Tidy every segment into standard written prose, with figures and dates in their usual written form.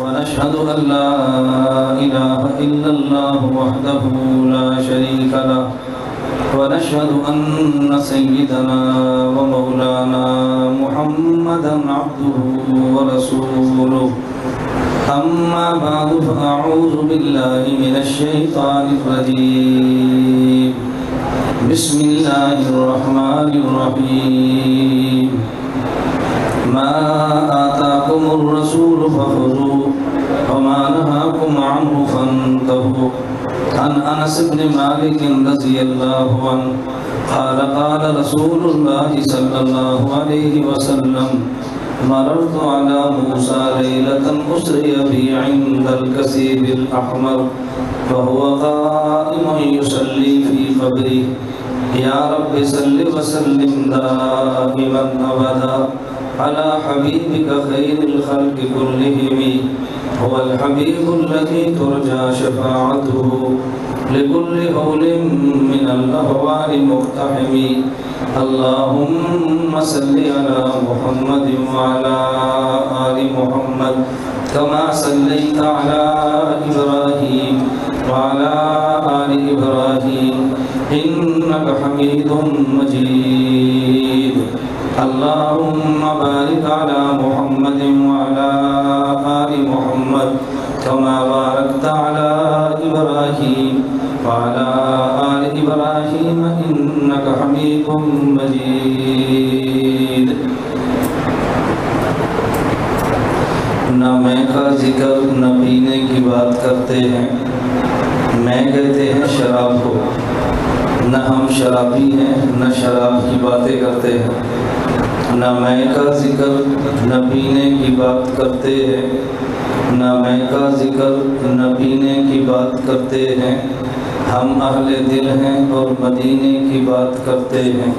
ونشهد أن لا إله إلا الله وحده لا شريك له ونشهد أن سيدنا ومولانا محمدا عبده ورسوله أما بعد فأعوذ بالله من الشيطان الرجيم بسم الله الرحمن الرحيم ما آتاكم الرسول فخذوه وما نهاكم عنه فانتهوا عن أنس بن مالك رضي الله عنه قال قال رسول الله صلى الله عليه وسلم مررت على موسى ليلة أسري بي عند الكثيب الأحمر وهو قائم يصلي في قبره يا رب صل وسلم دائما أبدا على حبيبك خير الخلق كلهم هو الحبيب الذي ترجى شفاعته لكل هول من الأهوال مقتحم اللهم صل على محمد وعلى آل محمد كما صليت على إبراهيم وعلى آل إبراهيم إنك حميد مجيد اللهم بارك على محمد وعلى آل محمد كما باركت على إبراهيم وعلى آل إبراهيم إنك حميد مجيد نہ میں کا ذکر نہ پینے کی بات کرتے ہیں میں کہتے ہیں شراب کو نہ ہم شرابی ہیں نہ شراب کی باتیں کرتے ہیں نہ میں کا ذکر نہ پینے کی بات کرتے ہیں نہ میں کا ذکر نہ پینے کی بات کرتے ہیں ہم اہل دل ہیں اور مدینے کی بات کرتے ہیں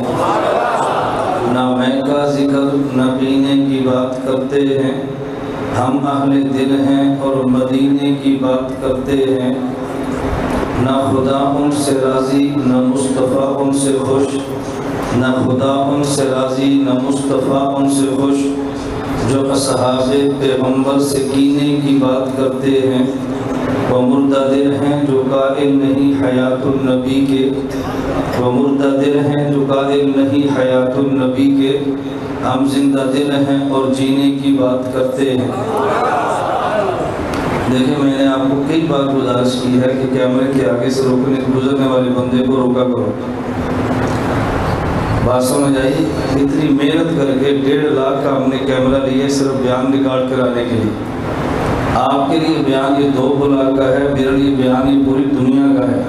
نہ میں کا ذکر نہ پینے کی بات کرتے ہیں ہم اہل دل ہیں اور مدینے کی بات کرتے ہیں نہ خدا ان سے راضی نہ مصطفیٰ ان سے خوش نہ خدا ان سے راضی نہ مصطفیٰ ان سے خوش جو اصحاب پیغمبر سے کینے کی بات کرتے ہیں وہ مردہ دل ہیں جو قائل نہیں حیات النبی کے وہ مردہ دل ہیں جو قائل نہیں حیات النبی کے ہم زندہ دل ہیں اور جینے کی بات کرتے ہیں دیکھیں میں نے آپ کو کئی بار گزارش کی ہے کہ کیمرے کے آگے سے گزرنے والے بندے کو روکا کرو بات سمجھ آئی اتنی محنت کر کے 1.5 لاکھ کا ہم نے کیمرہ لیے صرف بیان ریکارڈ کرانے کے لیے آپ کے لیے بیان یہ 2 لاکھ کا ہے میرے لیے بیان یہ پوری دنیا کا ہے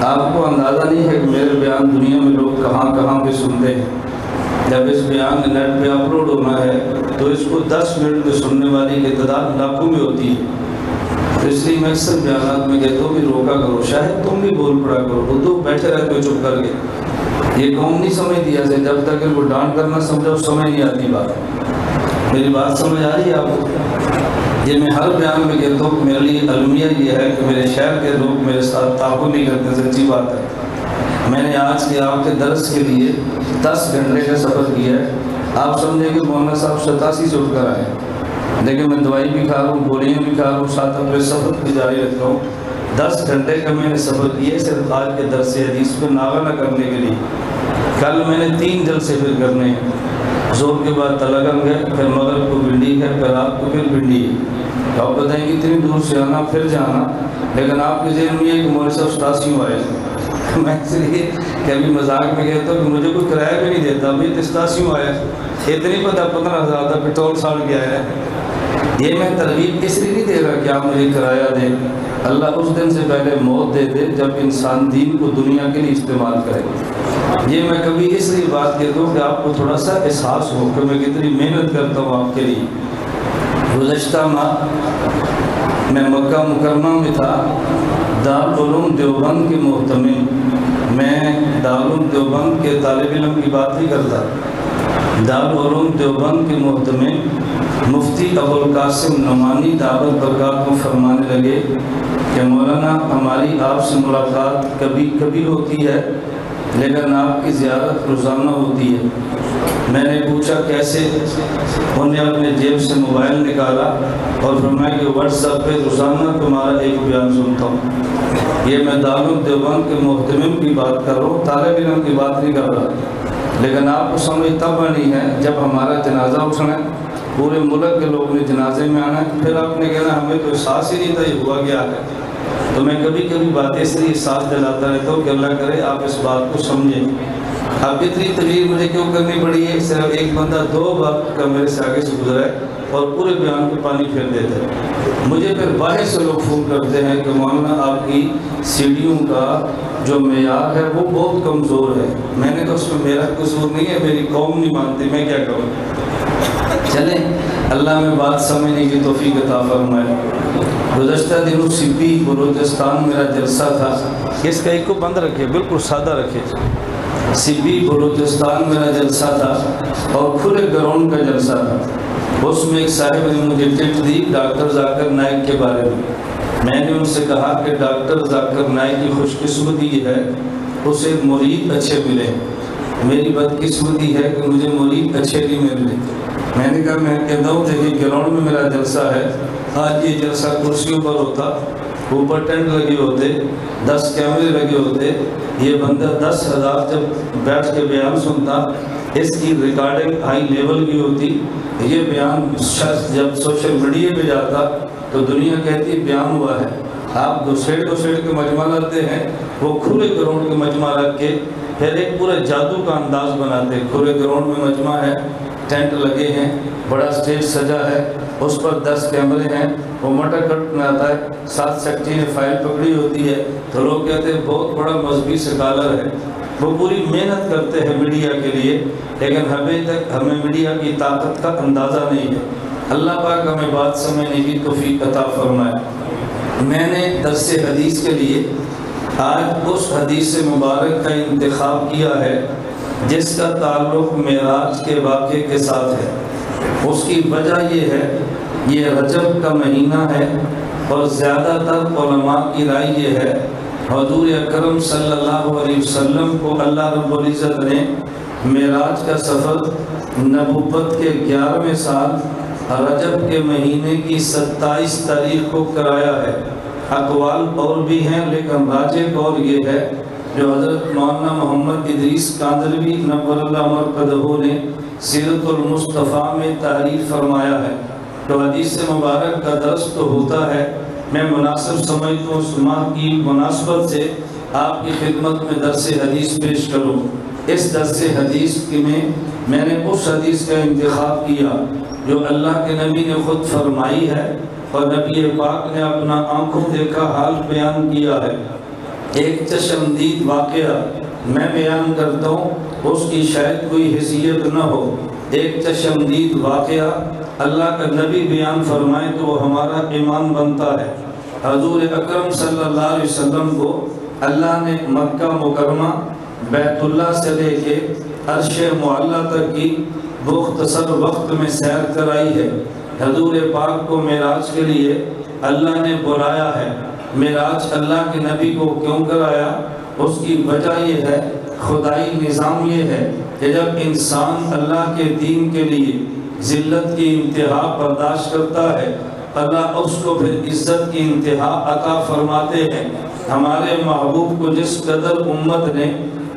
آپ کو اندازہ نہیں ہے کہ میرے بیان دنیا میں لوگ کہاں کہاں پہ سنتے ہیں جب اس بیان نیٹ پہ اپلوڈ ہونا ہے تو اس کو 10 منٹ میں سننے والی کی تعداد لاکھوں میں ہوتی ہے تو اس لیے میں اکثر بیانات میں کہتا ہوں کہ روکا کرو شاید تم بھی بول پڑا کرو اردو بیٹھے رہتے ہو چپ کر کے یہ قوم نہیں سمجھ دیا سے جب تک ان کو ڈانٹ کرنا سمجھو سمجھ نہیں آتی بات میری بات سمجھ آ رہی ہے آپ کو یہ میں ہر بیان میں کہتا ہوں کہ میرے لیے المیہ یہ ہے کہ میرے شہر کے لوگ میرے ساتھ تعاون نہیں کرتے سچی بات ہے میں نے آج کے آپ کے درس کے لیے 10 گھنٹے کا سفر کیا ہے آپ سمجھیں کہ مولانا صاحب 87 سے اٹھ کر آئے لیکن میں دوائی بھی کھا رہا ہوں گولیاں بھی کھا رہا ہوں ساتھ اپنے سفر بھی جاری رکھتا ہوں 10 گھنٹے کا میں نے سفر کیا صرف آج کے درس حدیث کو ناغہ نہ کرنے کے لیے کل میں نے 3 جلسے پھر کرنے ہیں زور کے بعد تلگنگ ہے پھر مغرب کو بنڈی ہے پھر رات کو پھر بنڈی ہے آپ بتائیں کہ اتنی دور سے آنا پھر جانا لیکن آپ کے ذہن میں یہ کہ مولوی صاحب 87 آئے میں اس لیے کہ ابھی مذاق میں کہتا ہوں کہ مجھے کوئی کرایہ بھی نہیں دیتا ابھی 87 آیا اتنی پتہ 15,000 کا پیٹرول ساڑھ گیا ہے یہ میں ترغیب اس لیے نہیں دے رہا کہ آپ مجھے کرایہ دیں اللہ اس دن سے پہلے موت دے دے جب انسان دین کو دنیا کے لیے استعمال کرے یہ میں کبھی اس لیے بات کہتا ہوں کہ آپ کو تھوڑا سا احساس ہو کہ میں کتنی محنت کرتا ہوں آپ کے لیے گزشتہ ماہ میں مکہ مکرمہ میں تھا دارالعلوم دیوبند کے محتمل میں دارالعلوم دیوبند کے طالب علم کی بات نہیں کرتا دارالعلوم دیوبند کے محتمل مفتی ابوالقاسم نعمانی دعوت برکات کو فرمانے لگے کہ مولانا ہماری آپ سے ملاقات کبھی کبھی ہوتی ہے لیکن آپ کی زیارت روزانہ ہوتی ہے میں نے پوچھا پوچھا کیسے؟ انہوں نے اپنے جیب سے موبائل نکالا اور فرمایا کہ واٹس ایپ پہ روزانہ تمہارا ایک بیان سنتا ہوں۔ یہ میں دارالعلوم دیوبند کے محتمم کی بات کر رہا ہوں، طالب علم کی بات نہیں کر رہا، لیکن آپ کو سمجھ تب آنی ہے جب ہمارا جنازہ اٹھنا ہے، پورے ملک کے لوگ نے جنازے میں آنا ہے، پھر آپ نے کہنا ہمیں تو احساس ہی نہیں تھا یہ ہوا کیا ہے۔ تو میں کبھی کبھی باتیں سے احساس دلاتا رہتا ہوں کہ اللہ کرے آپ اس بات کو سمجھیں۔ اب اتنی تقریر مجھے کیوں کرنی پڑی ہے؟ صرف ایک بندہ 2 بار کا میرے سے آگے سے گزرا ہے اور پورے بیان کو پانی پھیر دیتا ہے۔ مجھے پھر باہر سے لوگ فون کرتے ہیں کہ مولانا آپ کی سیڑھیوں کا جو معیار ہے وہ بہت کمزور ہے۔ میں نے کہا اس میں میرا قصور نہیں ہے، میری قوم نہیں مانتی، میں کیا کروں؟ چلیں اللہ میں بات سمجھنے کی توفیق عطا فرمائے۔ گزشتہ دنوں سپی بلوچستان میرا جلسہ تھا، اس کا ایک کو بند رکھے، بالکل سادہ رکھے۔ سپی بلوچستان میرا جلسہ تھا اور کھلے گراؤنڈ کا جلسہ تھا۔ اس میں ایک صاحب نے مجھے ٹپ دی ڈاکٹر ذاکر نائک کے بارے میں نے ان سے کہا کہ ڈاکٹر ذاکر نائک کی خوش قسمتی ہے اسے مرید اچھے ملے، میری بدقسمتی ہے کہ مجھے مرید اچھے نہیں مل رہے۔ میں نے کہا میں کہتا ہوں دیکھیے گراؤنڈ میں میرا جلسہ ہے، آج یہ جلسہ کرسیوں پر ہوتا، اوپر ٹینٹ لگے ہوتے، 10 کیمرے لگے ہوتے، یہ بندہ 10,000 جب بیٹھ کے بیان سنتا، اس کی ریکارڈنگ ہائی لیول کی ہوتی، یہ بیان شخص جب سوشل میڈیا پہ جاتا تو دنیا کہتی بیان ہوا ہے۔ آپ دو سیٹ کے مجمع لاتے ہیں، وہ کھلے گراؤنڈ کے مجمع رکھ کے پھر ایک پورا جادو کا انداز بناتے، کھلے گراؤنڈ میں مجمع ہے، ٹینٹ لگے ہیں، بڑا سٹیج سجا ہے، اس پر 10 کیمرے ہیں، وہ مٹر کٹ میں آتا ہے، 7 سیکٹری نے فائل پکڑی ہوتی ہے، تو لوگ کہتے ہیں بہت بڑا مذہبی سکالر ہے۔ وہ پوری محنت کرتے ہیں میڈیا کے لیے، لیکن ہمیں میڈیا کی طاقت کا اندازہ نہیں ہے۔ اللہ پاک ہمیں بات سمجھنے کی توفیق عطا فرمائے۔ میں نے درس حدیث کے لیے آج اس حدیث مبارک کا انتخاب کیا ہے جس کا تعلق معراج کے واقعے کے ساتھ ہے۔ اس کی وجہ یہ ہے، یہ رجب کا مہینہ ہے اور زیادہ تر علماء کی رائے یہ ہے حضور اکرم صلی اللہ علیہ وسلم کو اللہ رب العزت نے معراج کا سفر نبوت کے 11ویں سال رجب کے مہینے کی 27 تاریخ کو کرایا ہے۔ اقوال اور بھی ہیں لیکن راجح قول یہ ہے جو حضرت مولانا محمد ادریس کاندلوی نور اللہ مرقدہ نے سیرت المصطفیٰ میں تعریف فرمایا ہے۔ تو حدیث مبارک کا درس تو ہوتا ہے، میں مناسب سمجھتا ہوں اس ماہ کی مناسبت سے آپ کی خدمت میں درس حدیث پیش کروں۔ اس درس حدیث میں نے اس حدیث کا انتخاب کیا جو اللہ کے نبی نے خود فرمائی ہے اور نبی پاک نے اپنا آنکھوں دیکھا حال بیان کیا ہے۔ ایک چشمدید واقعہ میں بیان کرتا ہوں، اس کی شاید کوئی حیثیت نہ ہو۔ ایک چشمدید واقعہ اللہ کا نبی بیان فرمائے تو وہ ہمارا ایمان بنتا ہے۔ حضور اکرم صلی اللہ علیہ وسلم کو اللہ نے مکہ مکرمہ بیت اللہ سے لے کے عرش معلیٰ تک کی مختصر وقت میں سیر کرائی ہے۔ حضور پاک کو معراج کے لیے اللہ نے بلایا ہے۔ معراج اللہ کے نبی کو کیوں کرایا؟ اس کی وجہ یہ ہے، خدائی نظام یہ ہے کہ جب انسان اللہ کے دین کے لیے ذلت کی انتہا برداشت کرتا ہے، اللہ اس کو پھر عزت کی انتہا عطا فرماتے ہیں۔ ہمارے محبوب کو جس قدر امت نے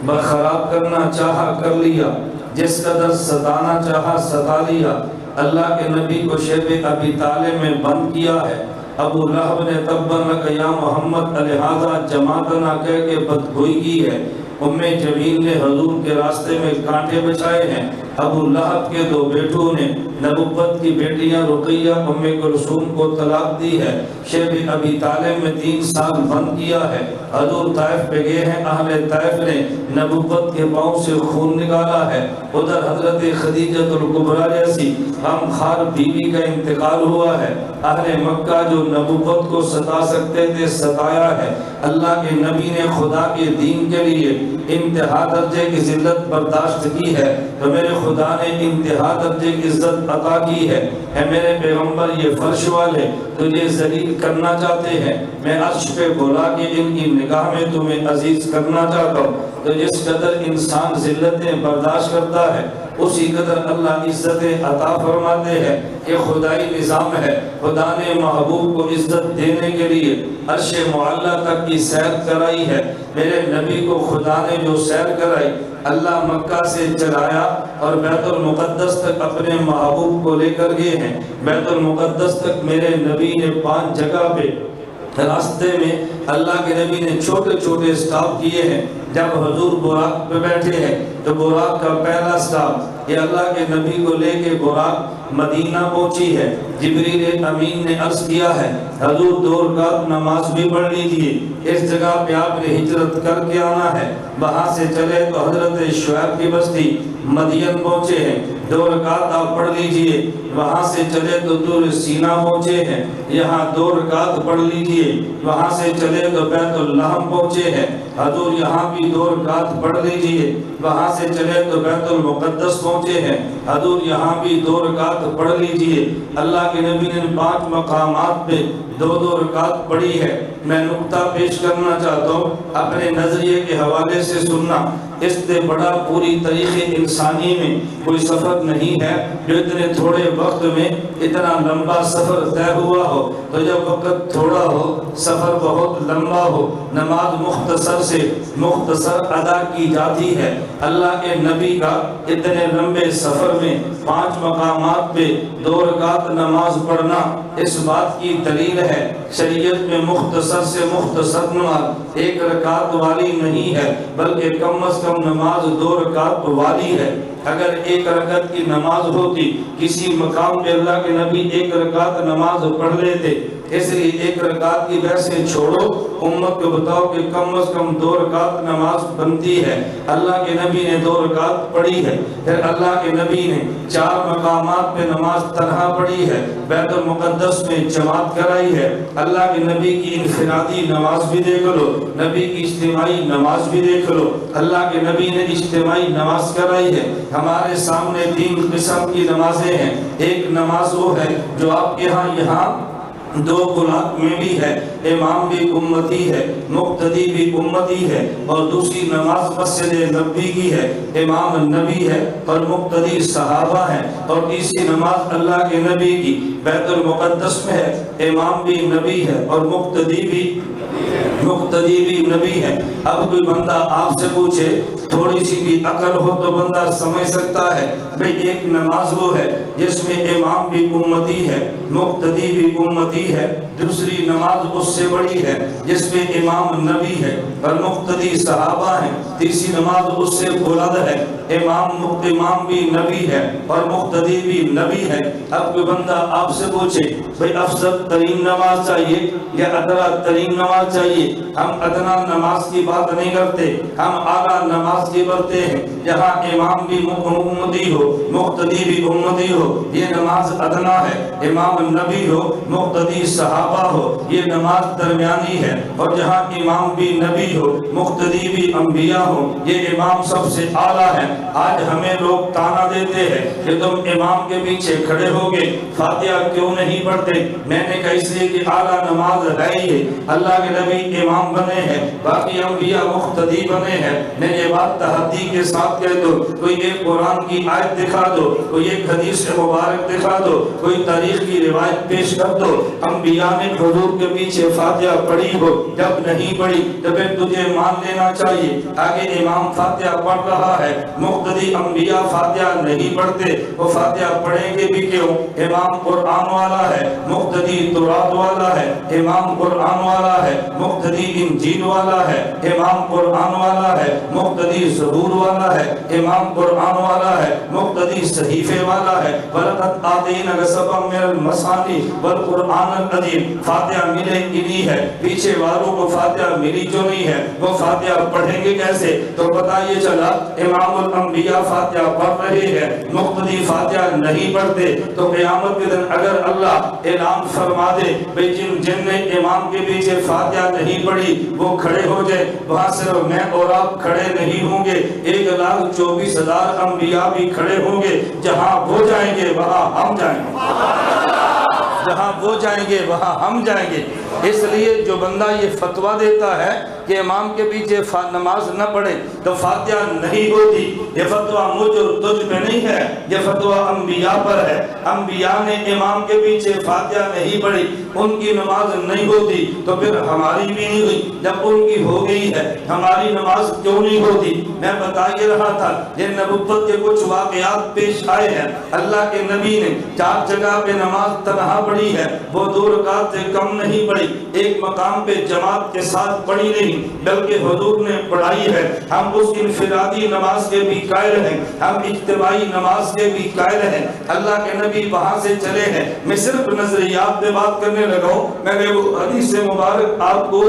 برخراب کرنا چاہا کر لیا، جس قدر ستانا چاہا ستا لیا۔ اللہ کے نبی کو شیب ابی طالب میں بند کیا ہے۔ ابو لہب نے تبن لک یا محمد الہذا جماعتنا کہہ کے بدگوئی کی ہے۔ ام جمیل نے حضور کے راستے میں کانٹے بچھائے ہیں۔ ابو لہب کے 2 بیٹوں نے نبوت کی بیٹیاں رقیہ ام کلثوم کو طلاق دی ہے۔ شیب ابی طالب میں 3 سال بند کیا ہے۔ حضور طائف پہ گئے ہیں، اہل طائف نے نبوت کے پاؤں سے خون نکالا ہے۔ ادھر حضرت خدیجہ الکبریٰ جیسی غم خوار بیوی کا انتقال ہوا ہے۔ اہل مکہ جو نبوت کو ستا سکتے تھے ستایا ہے۔ اللہ کے نبی نے خدا کے دین کے لیے انتہا درجے کی ذلت برداشت کی ہے تو میرے خدا نے انتہا درجے کی عزت عطا کی ہے۔ اے میرے پیغمبر یہ فرش والے تجھے ذلیل کرنا چاہتے ہیں، میں عرش پہ بولا کہ ان کی نگاہ میں تمہیں عزیز کرنا چاہتا ہوں۔ تو جس قدر انسان ذلتیں برداشت کرتا ہے اسی قدر اللہ عزت عطا فرماتے ہیں کہ خدائی نظام ہے۔ خدا نے محبوب کو عزت دینے کے لیے عرش معلی تک کی سیر کرائی ہے۔ میرے نبی کو خدا نے جو سیر کرائی، اللہ مکہ سے چلایا اور بیت المقدس تک اپنے محبوب کو لے کر گئے ہیں۔ بیت المقدس تک میرے نبی نے 5 جگہ پہ راستے میں اللہ کے نبی نے چھوٹے چھوٹے سٹاپ کیے ہیں۔ جب حضور براق پہ بیٹھے ہیں تو براق کا پہلا سٹاپ یہ اللہ کے نبی کو لے کے براق مدینہ پہنچی ہے۔ جبریل امین نے عرض کیا ہے حضور 2 رکعت نماز بھی پڑھ لیجیے، اس جگہ پہ آپ نے ہجرت کر کے آنا ہے۔ وہاں سے چلے تو حضرت شعیب کی بستی مدین پہنچے ہیں، 2 رکعت آپ پڑھ لیجئے۔ وہاں سے چلے تو طور سینا پہنچے ہیں، یہاں 2 رکعت پڑھ لیجئے۔ وہاں سے چلے تو بیت اللحم پہنچے ہیں، حضور یہاں بھی 2 رکعت پڑھ لیجئے۔ وہاں سے چلے تو بیت المقدس پہنچے ہیں، حضور یہاں بھی 2 رکعت پڑھ لیجئے۔ اللہ کے نبی نے 5 مقامات پہ 2 رکعت پڑھی ہے۔ میں نقطہ پیش کرنا چاہتا ہوں، اپنے نظریے کے حوالے سے سننا۔ اس سے بڑا پوری تاریخ انسانی میں کوئی سفر نہیں ہے جو اتنے تھوڑے وقت میں اتنا لمبا سفر طے ہوا ہو۔ تو جب وقت تھوڑا ہو، سفر بہت لمبا ہو، نماز مختصر سے مختصر ادا کی جاتی ہے۔ اللہ کے نبی کا اتنے لمبے سفر میں 5 مقامات پہ 2 رکعت نماز پڑھنا اس بات کی دلیل ہے شریعت میں مختصر سے مختصر نماز 1 رکعت والی نہیں ہے، بلکہ کم از کم نماز 2 رکعت والی ہے۔ اگر 1 رکعت کی نماز ہوتی، کسی مقام پہ اللہ کے نبی 1 رکعت نماز پڑھ لیتے، اس لیے 1 رکعت کی بحثیں چھوڑو، امت کو بتاؤ کہ کم از کم 2 رکعت نماز بنتی ہے۔ اللہ کے نبی نے 2 رکعت پڑھی ہے۔ پھر اللہ کے نبی نے 4 مقامات پہ نماز تنہا پڑھی ہے، بیت المقدس میں جماعت کرائی ہے۔ اللہ کے نبی کی انفرادی نماز بھی دیکھ لو، نبی کی اجتماعی نماز بھی دیکھ لو۔ اللہ کے نبی نے اجتماعی نماز کرائی ہے۔ ہمارے سامنے 3 قسم کی نمازیں ہیں۔ ایک نماز وہ ہے جو آپ کے ہاں یہاں 2 بلاک میں بھی ہے، امام بھی امتی ہے، مقتدی بھی امتی ہے، اور دوسری نماز مسجد نبی کی ہے، امام نبی ہے اور مقتدی صحابہ ہیں، اور تیسری نماز اللہ کے نبی کی بیت المقدس میں ہے، امام بھی نبی ہے اور مقتدی بھی نبی ہے۔ اب کوئی بندہ آپ سے پوچھے، تھوڑی سی بھی عقل ہو تو بندہ سمجھ سکتا ہے بھئی ایک نماز وہ ہے جس میں امام بھی امتی ہے، مقتدی بھی امتی ہے، دوسری نماز اس سے بڑی ہے جس میں امام نبی ہے اور مقتدی صحابہ ہیں، تیسری نماز اس سے بلند ہے، امام بھی نبی ہے اور مقتدی بھی نبی ہے۔ اب کوئی بندہ آپ سے پوچھے بھئی افضل ترین نماز چاہیے یا ادنا ترین نماز چاہیے، ہم ادنا نماز کی بات نہیں کرتے، ہم اعلیٰ نماز کی بڑھتے ہیں جہاں امام بھی امتی ہو، مقتدی بھی امتی ہو، یہ نماز ادنا ہے، امام نبی ہو، مقتدی صحابہ ہو، یہ نماز درمیانی ہے، اور جہاں امام بھی نبی ہو، مقتدی بھی انبیاء ہو، یہ امام سب سے اعلیٰ ہے۔ آج ہمیں لوگ تانا دیتے ہیں کہ تم امام کے پیچھے کھڑے ہوگے فاتحہ کیوں نہیں پڑھتے؟ میں نے کہا اس لیے کہ اعلیٰ نماز ہے ہی، اللہ کے نبی امام بنے ہیں، باقی انبیاء مقتدی بنے ہیں۔ میں یہ بات تحدی کے ساتھ کہہ دو، کوئی ایک قرآن کی آیت دکھا دو، کوئی ایک حدیث مبارک دکھا دو، کوئی تاریخ کی روایت پیش کر دو انبیاء نے حضور کے پیچھے فاتحہ پڑھی ہو، جب نہیں پڑھی تو پھر تجھے مان لینا چاہیے۔ آگے امام فاتحہ پڑھ رہا ہے، مقتدی انبیاء فاتحہ نہیں پڑھتے، وہ فاتحہ پڑھیں گے بھی کیوں؟ امام قرآن والا ہے، مقتدی تورات والا ہے، امام قرآن والا ہے، مقتدی انجیل والا ہے، امام قرآن والا ہے، مقتدی زبور والا ہے، امام قرآن والا ہے، مقتدی صحیفے والا ہے۔ وَلَقَدْ آتَيْنَاكَ سَبْعًا مِنَ الْمَثَانِي وَالْقُرْآنِ الْعَظِيمِ۔ فاتحہ ملے انہی ہے، پیچھے والوں کو فاتحہ ملی جو نہیں ہے وہ فاتحہ پڑھیں گے کیسے؟ تو پتہ یہ چلا امام الانبیاء فاتحہ پڑھ رہے ہیں، مقتدی فاتحہ نہیں پڑھتے، تو قیامت کے دن اگر اللہ اعلان فرما دے بھئی جن نے امام کے پیچھے فاتحہ نہیں پڑھی وہ کھڑے ہو جائے، وہاں صرف میں اور آپ کھڑے نہیں ہوں گے، 1,24,000 انبیاء بھی کھڑے ہوں گے، جہاں وہ جائیں گے وہاں ہم جائیں گے، جہاں وہ جائیں گے وہاں ہم جائیں گے۔ اس لیے جو بندہ یہ فتویٰ دیتا ہے کہ امام کے پیچھے نماز نہ پڑھے تو فاتحہ نہیں ہوتی، یہ فتویٰ مجھ اور تجھ پہ نہیں ہے، یہ فتویٰ انبیاء پر ہے۔ انبیاء نے امام کے پیچھے فاتحہ نہیں پڑھی، ان کی نماز نہیں ہوتی، تو پھر ہماری بھی نہیں ہوئی۔ جب ان کی ہو گئی ہے ہماری نماز کیوں نہیں ہوتی؟ میں بتا یہ رہا تھا یہ نبوت کے کچھ واقعات پیش آئے ہیں۔ اللہ کے نبی نے 4 جگہ پہ نماز تنہا پڑھی ہے، وہ 2 رکعت سے کم نہیں پڑھی، ایک مقام پہ جماعت کے ساتھ پڑھی نہیں بلکہ حضور نے پڑھائی ہے۔ ہم اس انفرادی نماز کے بھی قائل ہیں، ہم اجتماعی نماز کے بھی قائل ہیں۔ اللہ کے نبی وہاں سے چلے ہیں، میں صرف نظریات پہ بات کرنے لگا ہوں، میں نے وہ حدیث مبارک آپ کو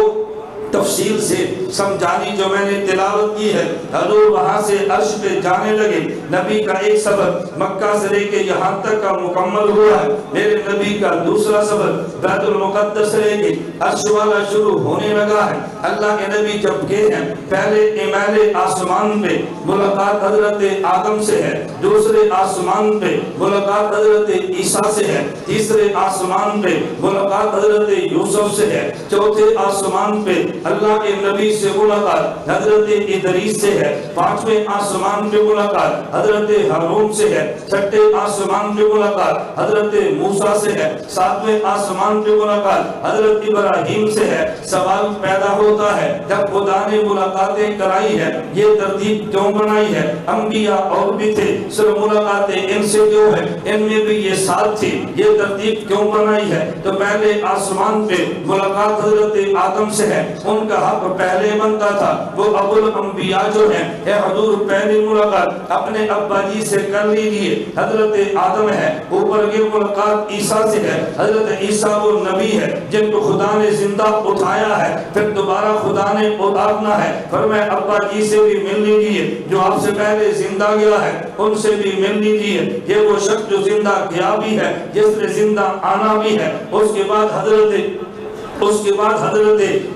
تفصیل سے سمجھانی جو میں نے تلاوت کی ہے۔ حضور وہاں سے عرش پہ جانے لگے، نبی کا ایک سفر مکہ سے لے کے یہاں تک کا مکمل ہوا ہے، میرے نبی کا دوسرا سفر بیت المقدس سے لے کے عرش والا شروع ہونے لگا ہے۔ اللہ کے نبی جب گئے ہیں پہلے اعمال آسمان پہ ملاقات حضرت آدم سے ہے، دوسرے آسمان پہ ملاقات حضرت عیسیٰ سے ہے، تیسرے آسمان پہ ملاقات حضرت یوسف سے ہے، چوتھے آسمان پہ اللہ کے نبی سے ملاقات حضرت ادریس سے ہے، 5ویں آسمان پہ ملاقات حضرت ہارون سے ہے، 6ٹھے آسمان پہ ملاقات حضرت موسیٰ سے ہے، 7ویں آسمان پہ ملاقات حضرت ابراہیم سے ہے۔ سوال پیدا ہوتا ہے جب خدا نے ملاقاتیں کرائی ہے یہ ترتیب کیوں بنائی ہے؟ انبیاء اور بھی تھے، صرف ملاقاتیں ان سے کیوں ہے؟ ان میں بھی یہ ساتھ تھی، یہ ترتیب کیوں بنائی ہے؟ تو پہلے آسمان پہ ملاقات حضرت آدم سے ہے، ان کا حق پہلے بنتا تھا، وہ ابو الانبیاء جو ہیں، اے حضور پہلی ملاقات اپنے ابا جی سے کر لیجئے، حضرت آدم ہے، اوپر کی ملاقات عیسیٰ سے ہے، حضرت عیسیٰ وہ نبی ہے جن کو خدا نے زندہ اٹھایا ہے، پھر دوبارہ خدا نے اتارنا ہے، فرمایا ابا جی سے بھی مل لیجئے جو آپ سے پہلے زندہ گیا ہے، ان سے بھی مل لیجئے، یہ وہ شخص جو زندہ گیا بھی ہے جس نے زندہ آنا بھی ہے۔ اس کے بعد حضرت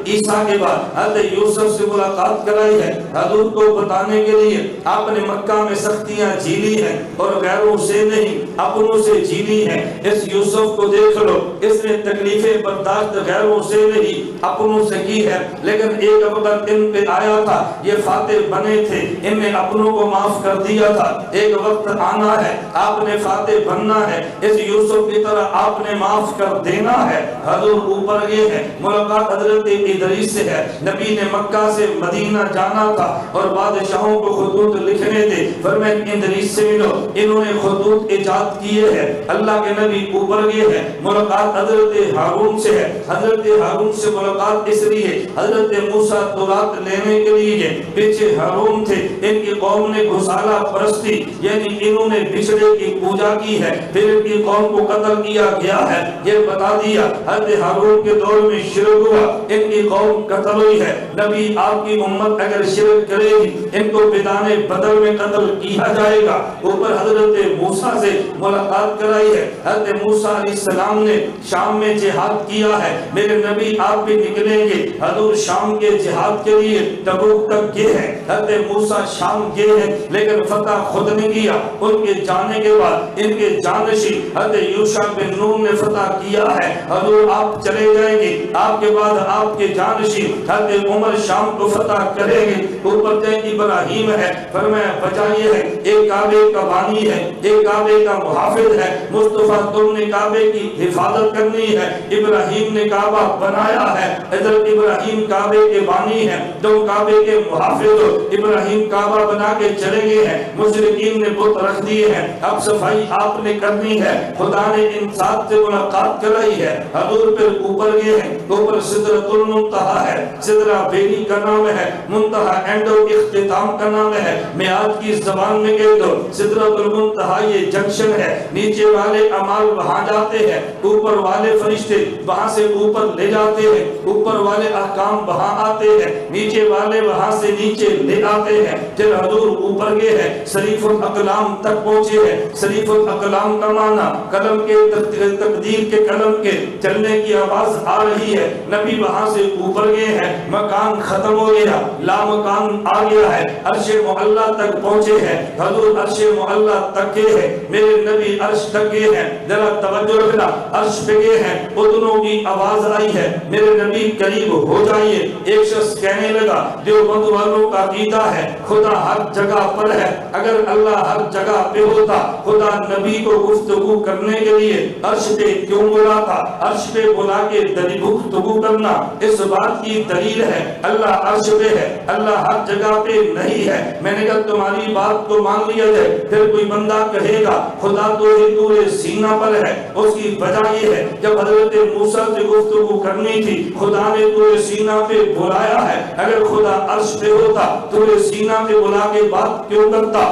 عیسیٰ کے بعد حضرت یوسف سے ملاقات کرائی ہے، حضور کو بتانے کے لیے آپ نے مکہ میں سختیاں جھیلی ہیں اور غیروں سے نہیں اپنوں سے جھیلی ہیں۔ اس یوسف کو دیکھ لو، اس نے تکلیفیں برداشت غیروں سے نہیں اپنوں سے کی ہے، لیکن ایک وقت ان پہ آیا تھا، یہ فاتح بنے تھے، ان نے اپنوں کو معاف کر دیا تھا، ایک وقت آنا ہے آپ نے فاتح بننا ہے، اس یوسف کی طرح آپ نے معاف کر دینا ہے۔ حضور اوپر گئے ہیں، ملاقات حضرت ادریس سے ہے، نبی نے مکہ سے مدینہ جانا تھا اور بادشاہوں کو خطوط لکھنے تھے، فرمایا ادریس سے ملو، انہوں نے خطوط ایجاد کیے ہیں۔ اللہ کے نبی اوپر گئے ہیں، ملاقات حضرت ہارون سے ہے، حضرت ہارون سے ملاقات اس لیے حضرت موسیٰ تورات لینے کے لیے پیچھے ہارون تھے، ان کی قوم نے گھسالہ پرستی یعنی انہوں نے بچڑے کی پوجا کی ہے، پھر ان کی قوم کو قتل کیا گیا ہے، یہ بتا دیا حضرت ہارون کے دور میں شرک ہوا، ان کی قوم قتل ہوئی ہے، نبی آپ کی امت اگر شرک کرے گی ان کو میدان بدر میں قتل کیا جائے گا۔ اوپر حضرت موسیٰ سے ملاقات کرائی ہے، حضرت موسیٰ علیہ السلام نے شام میں جہاد کیا ہے، میرے نبی آپ بھی نکلیں گے، حضور شام کے جہاد کے لیے تبوک تک گئے ہیں، حضرت موسیٰ شام گئے ہیں لیکن فتح خود نے کیا، ان کے جانے کے بعد ان کے جانشی حضرت یوشع بن نون نے فتح کیا ہے، حضور آپ چلے جائیں گے، آپ کے بعد آپ کے جانشی حضرت عمر شام کو فتح کریں گے۔ اوپر سے ابراہیم ہے، فرمایا وجہ یہ ہے ایک کعبے کا بانی ہے، ایک کعبے کا محافظ ہے، مصطفیٰ تم نے کعبے کی حفاظت کرنی ہے، ابراہیم نے کعبہ بنایا ہے، حضرت ابراہیم کعبے کے بانی ہے، تم کعبے کے محافظ ہو، ابراہیم کعبہ بنا کے چلے گئے ہیں، مشرکین نے بت رکھ دیے ہیں، اب صفائی آپ نے کرنی ہے، خدا نے ان ساتھ سے ملاقات کرائی ہے، حضور پھر اوپر گئے ہیں، اوپر سدرۃ المنتہا ہے، سدرہ بیری کا نام ہے، منتہا اینڈ و اختتام کا نام ہے، میں آج کی زبان میں کہہ دو سدرۃ المنتہا یہ جنکشن ہے، نیچے والے اعمال وہاں جاتے ہیں، اوپر والے فرشتے وہاں سے اوپر لے جاتے ہیں، اوپر والے احکام وہاں آتے ہیں، نیچے والے وہاں سے نیچے لے آتے ہیں، پھر حضور اوپر گئے ہیں، صریف الاقلام تک پہنچے ہیں۔ صریف الاقلام کا معنی قلم کے تقدیر کے قلم کے چلنے کی آواز آ رہی ہے، نبی وہاں سے اوپر گئے ہیں، مکان ختم ہو گیا، لامکان آ گیا ہے، عرش معلی تک پہنچے ہیں، حضور عرش معلی تک گئے ہیں، میرے نبی عرش تک گئے ہیں، ذرا توجہ رکھنا، عرش پہ گئے ہیں، اذنوں کی آواز آئی ہے، میرے نبی قریب ہو جائیے۔ ایک شخص کہنے لگا دیوبند والوں کا عقیدہ ہے خدا ہر جگہ پر ہے، اگر اللہ ہر جگہ پہ ہوتا خدا نبی کو گفتگو کرنے کے لیے عرش پہ کیوں بلاتا؟ عرش پہ بلا کے گفتگو کرنا اس بات کی دلیل ہے اللہ عرش پہ ہے، اللہ ہر جگہ پہ نہیں ہے۔ میں نے کہا تمہاری بات کو مان لیا جائے، پھر کوئی بندہ کہے گا خدا تو ہی طور سینہ پر ہے، اس کی وجہ یہ ہے جب حضرت موسیٰ سے گفتگو کرنی تھی خدا نے طور سینہ پہ بلایا ہے، اگر خدا عرش پہ ہوتا طور سینہ پہ بلا کے بات کیوں کرتا؟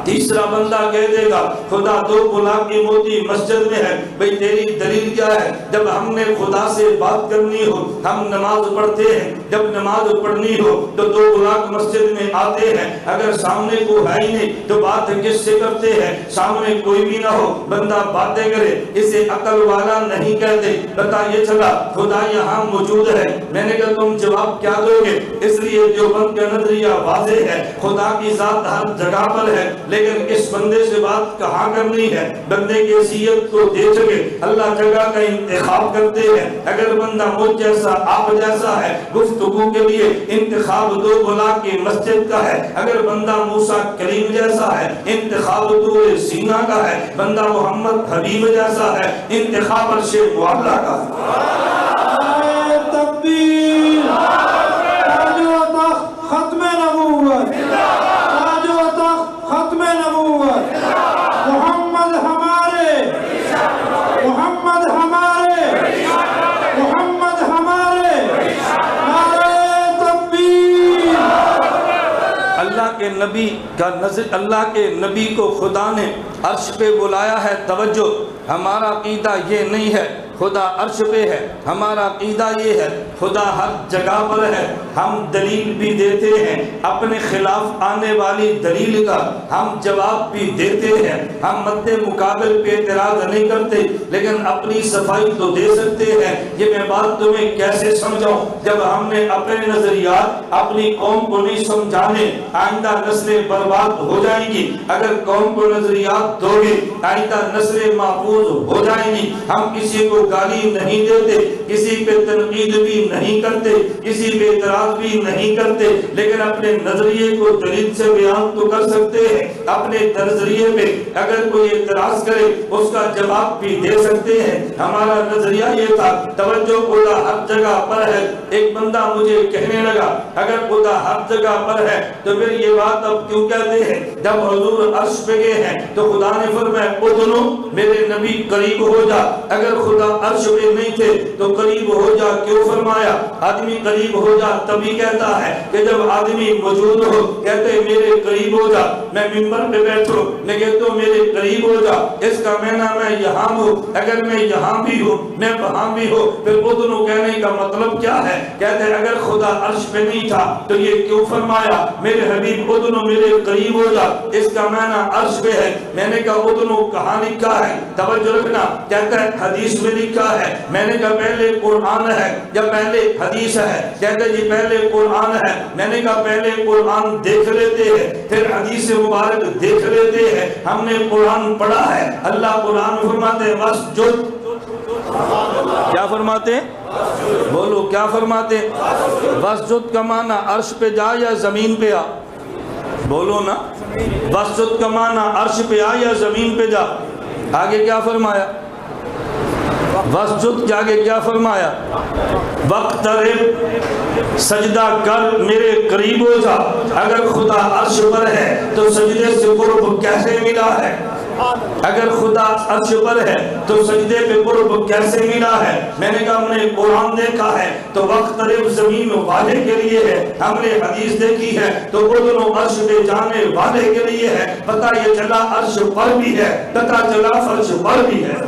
تیسرا بندہ کہہ دے گا خدا دو بلاک کی موتی مسجد میں ہے، بھئی تیری دلیل کیا ہے؟ جب ہم نے خدا سے بات کرنی ہو ہم نماز پڑھتے ہیں، جب نماز پڑھنی ہو تو دو بلاک مسجد میں آتے ہیں، اگر سامنے کو ہے ہی نہیں تو بات کس سے کرتے ہیں؟ سامنے کوئی بھی نہ ہو بندہ باتیں کرے، اسے عقل والا نہیں کہتے۔ پتہ یہ چلا خدا یہاں موجود ہے۔ میں نے کہا تم جواب کیا دو گے؟ اس لیے دیوبند کا نظریہ واضح ہے، خدا کی ذات ہر جگہ پر ہے، لیکن اس بندے سے بات کہاں کرنی ہے؟ بندے کی حیثیت کو دیکھ کے اللہ جگہ کا انتخاب کرتے ہیں۔ اگر بندہ مجھ جیسا آپ جیسا ہے گفتگو کے لیے انتخاب دو بلاک کی مسجد کا ہے، اگر بندہ موسیٰ کلیم جیسا ہے انتخاب طور سینہ کا ہے، بندہ محمد حبیب جیسا ہے انتخاب عرش معلی کا ہے۔ تکبیر، تاج و تخت ختم نبوت، تاج و تخت ختم نبوت، محمد ہمارے، محمد ہمارے، محمد ہمارے، نعرہ تکبیر۔ اللہ کے نبی کا نظر، اللہ کے نبی کو خدا نے عرش پہ بلایا ہے۔ توجہ، ہمارا عقیدہ یہ نہیں ہے خدا عرش پہ ہے، ہمارا عقیدہ یہ ہے خدا ہر جگہ پر ہے۔ ہم دلیل بھی دیتے ہیں، اپنے خلاف آنے والی دلیل کا ہم جواب بھی دیتے ہیں، ہم مد مقابل پہ اعتراض نہیں کرتے، لیکن اپنی صفائی تو دے سکتے ہیں۔ یہ میں بات تمہیں کیسے سمجھاؤں؟ جب ہم نے اپنے نظریات اپنی قوم کو نہیں سمجھانے آئندہ نسلیں برباد ہو جائیں گی۔ اگر قوم کو نظریات دو گے آئندہ نسلیں محفوظ ہو جائیں گی۔ ہم کسی کو گالی نہیں دیتے، کسی پہ تنقید بھی نہیں کرتے، کسی پہ اعتراض بھی نہیں کرتے، لیکن اپنے نظریے کو دلیل سے بیان تو کر سکتے ہیں۔ اپنے نظریے پہ اگر کوئی اعتراض کرے اس کا جواب بھی دے سکتے ہیں۔ ہمارا نظریہ یہ تھا توجہ خدا ہر جگہ پر ہے۔ ایک بندہ مجھے کہنے لگا اگر خدا ہر جگہ پر ہے تو پھر یہ بات اب کیوں کہتے ہیں؟ جب حضور عرش پہ گئے ہیں تو خدا نے فرمایا اذنو میرے نبی قریب ہو جا، اگر خدا عرش پہ نہیں تھے تو قریب ہو جا کیوں فرمایا؟ آدمی قریب ہو جا تبھی کہتا ہے کہ جب آدمی موجود ہو، کہتے میرے قریب ہو جا، میں ممبر پہ بیٹھو میں کہتا ہوں میرے قریب ہو جا، اس کا معنی میں یہاں ہوں، اگر میں یہاں بھی ہوں میں وہاں بھی ہوں، پھر اذنو کہنے کا مطلب کیا ہے؟ کہتے ہیں اگر خدا عرش پہ نہیں تھا تو یہ کیوں فرمایا میرے حبیب اذنو میرے قریب ہو جا؟ اس کا معنی عرش پہ ہے۔ میں نے کہا اذنو کہاں لکھا ہے؟ توجہ رکھنا، کہتا ہے حدیث میں لکھا ہے۔ میں نے کہا پہلے قرآن ہے یا پہلے حدیث ہے؟ کہتے جی پہلے قرآن ہے۔ میں نے کہا پہلے قرآن دیکھ لیتے ہیں پھر حدیث مبارک دیکھ لیتے ہیں۔ ہم نے قرآن پڑھا ہے، اللہ قرآن فرماتے ہیں واسجد، کیا فرماتے ہیں؟ بولو کیا فرماتے ہیں؟ واسجد کا معنی عرش پہ جا یا زمین پہ آ؟ بولو نا، واسجد کا معنی عرش پہ آ یا زمین پہ جا؟ آگے کیا فرمایا؟ واسجد کے آگے کیا فرمایا؟ وقترب، سجدہ کر میرے قریب ہو جا۔ اگر خدا عرش پر ہے تو سجدے سے قرب کیسے ملا ہے؟ اگر خدا عرش پر ہے تو سجدے پہ قرب کیسے ملا ہے؟ میں نے کہا ہم نے قرآن دیکھا ہے تو وقترب زمین والے کے لیے ہے، ہم نے حدیث دیکھی ہے تو اذنو عرش پہ جانے والے کے لیے ہے۔ پتہ یہ چلا عرش پر بھی ہے، پتہ چلا فرش پر بھی ہے۔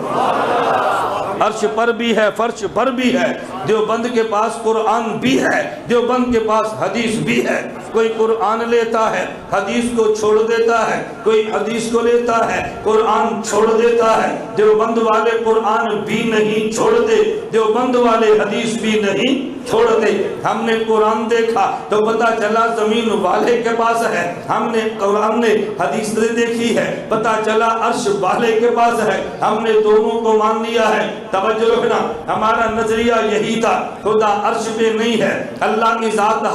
عرش پر بھی ہے، فرش پر بھی ہے۔ دیوبند کے پاس قرآن بھی ہے، دیوبند کے پاس حدیث بھی ہے۔ کوئی قرآن لیتا ہے، حدیث کو چھوڑ دیتا ہے، کوئی حدیث کو لیتا ہے، قرآن چھوڑ دیتا ہے۔ دیوبند والے قرآن بھی نہیں چھوڑتے، دیوبند والے حدیث بھی نہیں چھوڑتے۔ ہم نے قرآن دیکھا تو پتہ چلا زمین والے کے پاس ہے، ہم نے قرآن نے حدیث دیکھی ہے، پتہ چلا عرش والے کے پاس ہے، ہم نے دونوں کو مان لیا ہے۔ توجہ رکھنا، ہمارا نظریہ یہی تھا، خدا عرش پہ نہیں ہے، اللہ کی ذات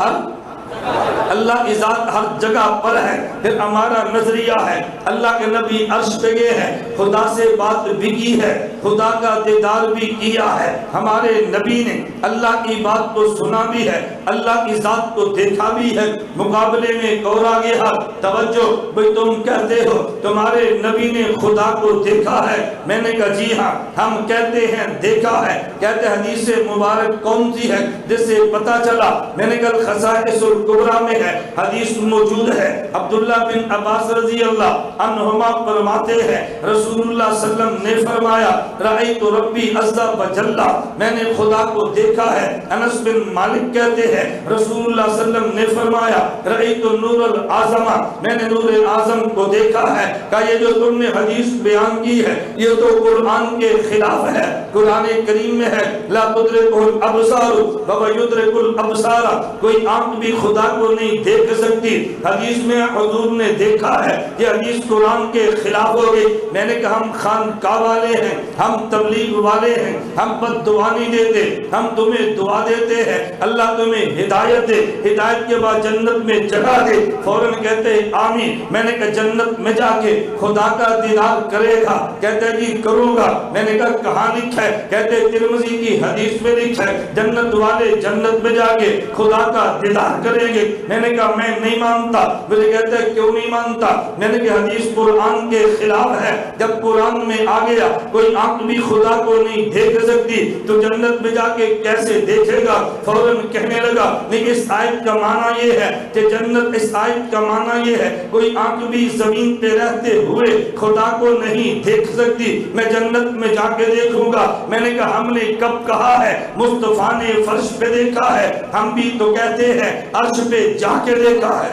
ہر جگہ پر ہے۔ پھر ہمارا نظریہ ہے اللہ کے نبی عرش پہ گئے ہیں، خدا سے بات بھی کی ہے، خدا کا دیدار بھی کیا ہے، ہمارے نبی نے اللہ کی بات کو سنا بھی ہے، اللہ کی ذات کو دیکھا بھی ہے۔ مقابلے میں اور آگے توجہ، بھئی تم کہتے ہو تمہارے نبی نے خدا کو دیکھا ہے، میں نے کہا جی ہاں ہم کہتے ہیں دیکھا ہے۔ کہتے حدیث مبارک کون سی ہے جس سے پتہ چلا؟ میں نے کہا خصائص الکبریٰ میں ہے، حدیث موجود ہے۔ عبداللہ بن عباس رضی اللہ عنہما فرماتے ہیں رسول اللہ صلی اللہ علیہ وسلم نے فرمایا رأیت ربی عز وجل، میں نے خدا کو دیکھا ہے۔ انس بن مالک کہتے ہیں رسول اللہ صلی اللہ علیہ وسلم نے فرمایا رأیت نور العظم، میں نے نور اعظم کو دیکھا ہے۔ کہ یہ جو تم نے حدیث بیان کی ہے یہ تو قرآن کے خلاف ہے۔ قرآن کریم میں ہے لا تدرکہ الابصار وهو یدرک الابصار، کوئی آنکھ بھی خدا کو نہیں دیکھ سکتی۔ حدیث میں حضور نے دیکھا ہے، یہ حدیث قرآن کے خلاف ہو گئی۔ میں نے کہا ہم خانقاہ والے ہیں، ہم تبلیغ والے ہیں، ہم بد دعا نہیں دیتے، ہم تمہیں دعا دیتے ہیں اللہ تمہیں ہدایت دے، ہدایت کے بعد جنت میں جگہ دے۔ فوراً کہتے ہیں آمین۔ میں نے کہا جنت میں جا کے خدا کا دیدار کرے گا؟ کہتے ہیں جی کروں گا۔ میں نے کہا کہاں لکھا ہے؟ کہتے ہیں ترمذی کی حدیث میں لکھا ہے جنت والے جنت میں جا کے خدا کا دیدار کریں گے۔ میں نے کہا میں نہیں مانتا۔ مجھے کہتے ہیں کیوں نہیں مانتا؟ میں نے کہا حدیث قرآن کے خلاف ہے۔ جب قرآن میں آ گیا کوئی آنکھ بھی خدا کو نہیں دیکھ سکتی تو جنت میں جا کے کیسے دیکھے گا؟ فوراً کہنے لگا لیکن اس آیت کا معنی یہ ہے کہ جنت، اس آیت کا معنی یہ ہے کوئی آنکھ بھی زمین پہ رہتے ہوئے خدا کو نہیں دیکھ سکتی، میں جنت میں جا کے دیکھوں گا۔ میں نے کہا ہم نے کب کہا ہے مصطفیٰ نے فرش پہ دیکھا ہے؟ ہم بھی تو کہتے ہیں عرش پہ جا کے دیکھا ہے،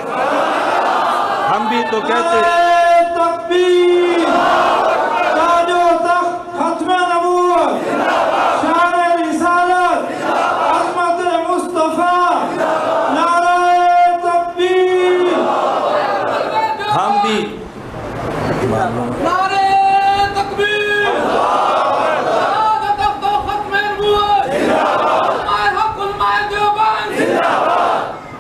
ہم بھی تو کہتے ہیں تکبیر، تاج و تخت ختم نبوت، شان رسالت، عظمت مصطفیٰ، نعرہ تکبیر، ہم بھی نعرہ تکبیر، تاج و تخت ختم نبوت، علماء حق، علماء دیوبند۔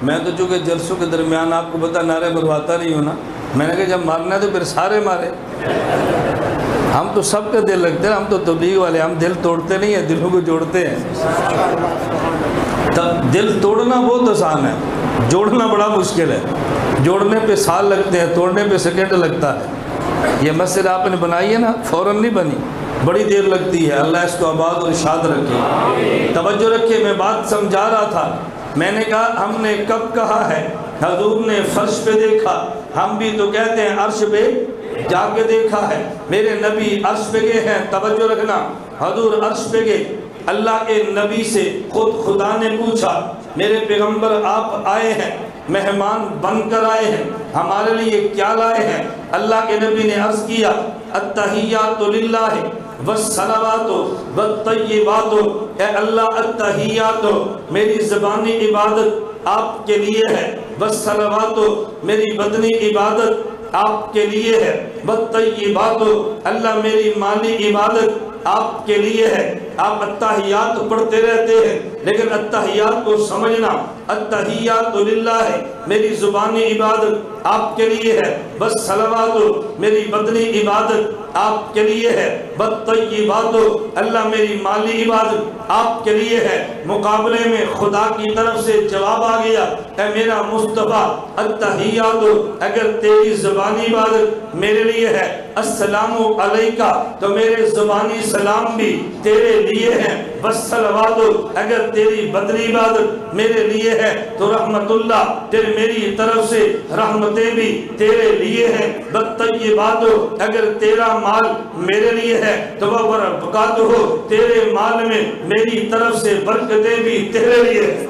میں تو چونکہ جلسوں کے درمیان آپ کو بتا نعرے مرواتا نہیں ہونا، میں نے کہا جب مارنا ہے تو پھر سارے مارے۔ ہم تو سب کے دل لگتے ہیں، ہم تو تبلیغ والے، ہم دل توڑتے نہیں ہیں، دلوں کو جوڑتے ہیں۔ دل توڑنا بہت آسان ہے، جوڑنا بڑا مشکل ہے۔ جوڑنے پہ سال لگتے ہیں، توڑنے پہ سیکنڈ لگتا ہے۔ یہ مسجد آپ نے بنائی ہے نا، فوراً نہیں بنی، بڑی دیر لگتی ہے۔ اللہ اس کو آباد اور ارشاد رکھے۔ توجہ رکھے، میں بات سمجھا رہا تھا۔ میں نے کہا ہم نے کب کہا ہے حضور نے فرش پہ دیکھا؟ ہم بھی تو کہتے ہیں عرش پہ جا کے دیکھا ہے۔ میرے نبی عرش پہ گئے ہیں، توجہ رکھنا، حضور عرش پہ گئے۔ اللہ کے نبی سے خود خدا نے پوچھا میرے پیغمبر آپ آئے ہیں، مہمان بن کر آئے ہیں، ہمارے لیے کیا لائے ہیں؟ اللہ کے نبی نے عرض کیا التحیات للہ والصلوات والطیبات، اے اللہ التحیات میری زبانی عبادت آپ کے لیے ہے، والصلوات میری بدنی عبادت آپ کے لیے ہے، والطیبات اللہ میری مالی عبادت آپ کے لیے ہے۔ آپ التحیات پڑھتے رہتے ہیں لیکن التحیات کو سمجھنا، التحیات للہ ہے میری زبانی عبادت آپ کے لیے ہے، بس صلوات میری بدنی عبادت آپ کے لیے ہے، والطیبات اللہ میری مالی عبادت آپ کے لیے ہے۔ مقابلے میں خدا کی طرف سے جواب آ گیا اے میرا مصطفیٰ التحیات اگر تیری زبانی عبادت میرے لیے ہے السلام علیکہ تو میرے زبانی سلام بھی تیرے لیے ہیں، والصلوات اگر تیری بدنی عبادت میرے لیے ہے تو رحمت اللہ تیرے میری طرف سے رحمتیں بھی تیرے لیے ہیں، والطیبات اگر تیرا مال میرے لیے ہے تو وبرکات ہو تیرے مال میں میری طرف سے برکتیں بھی تیرے لیے ہیں۔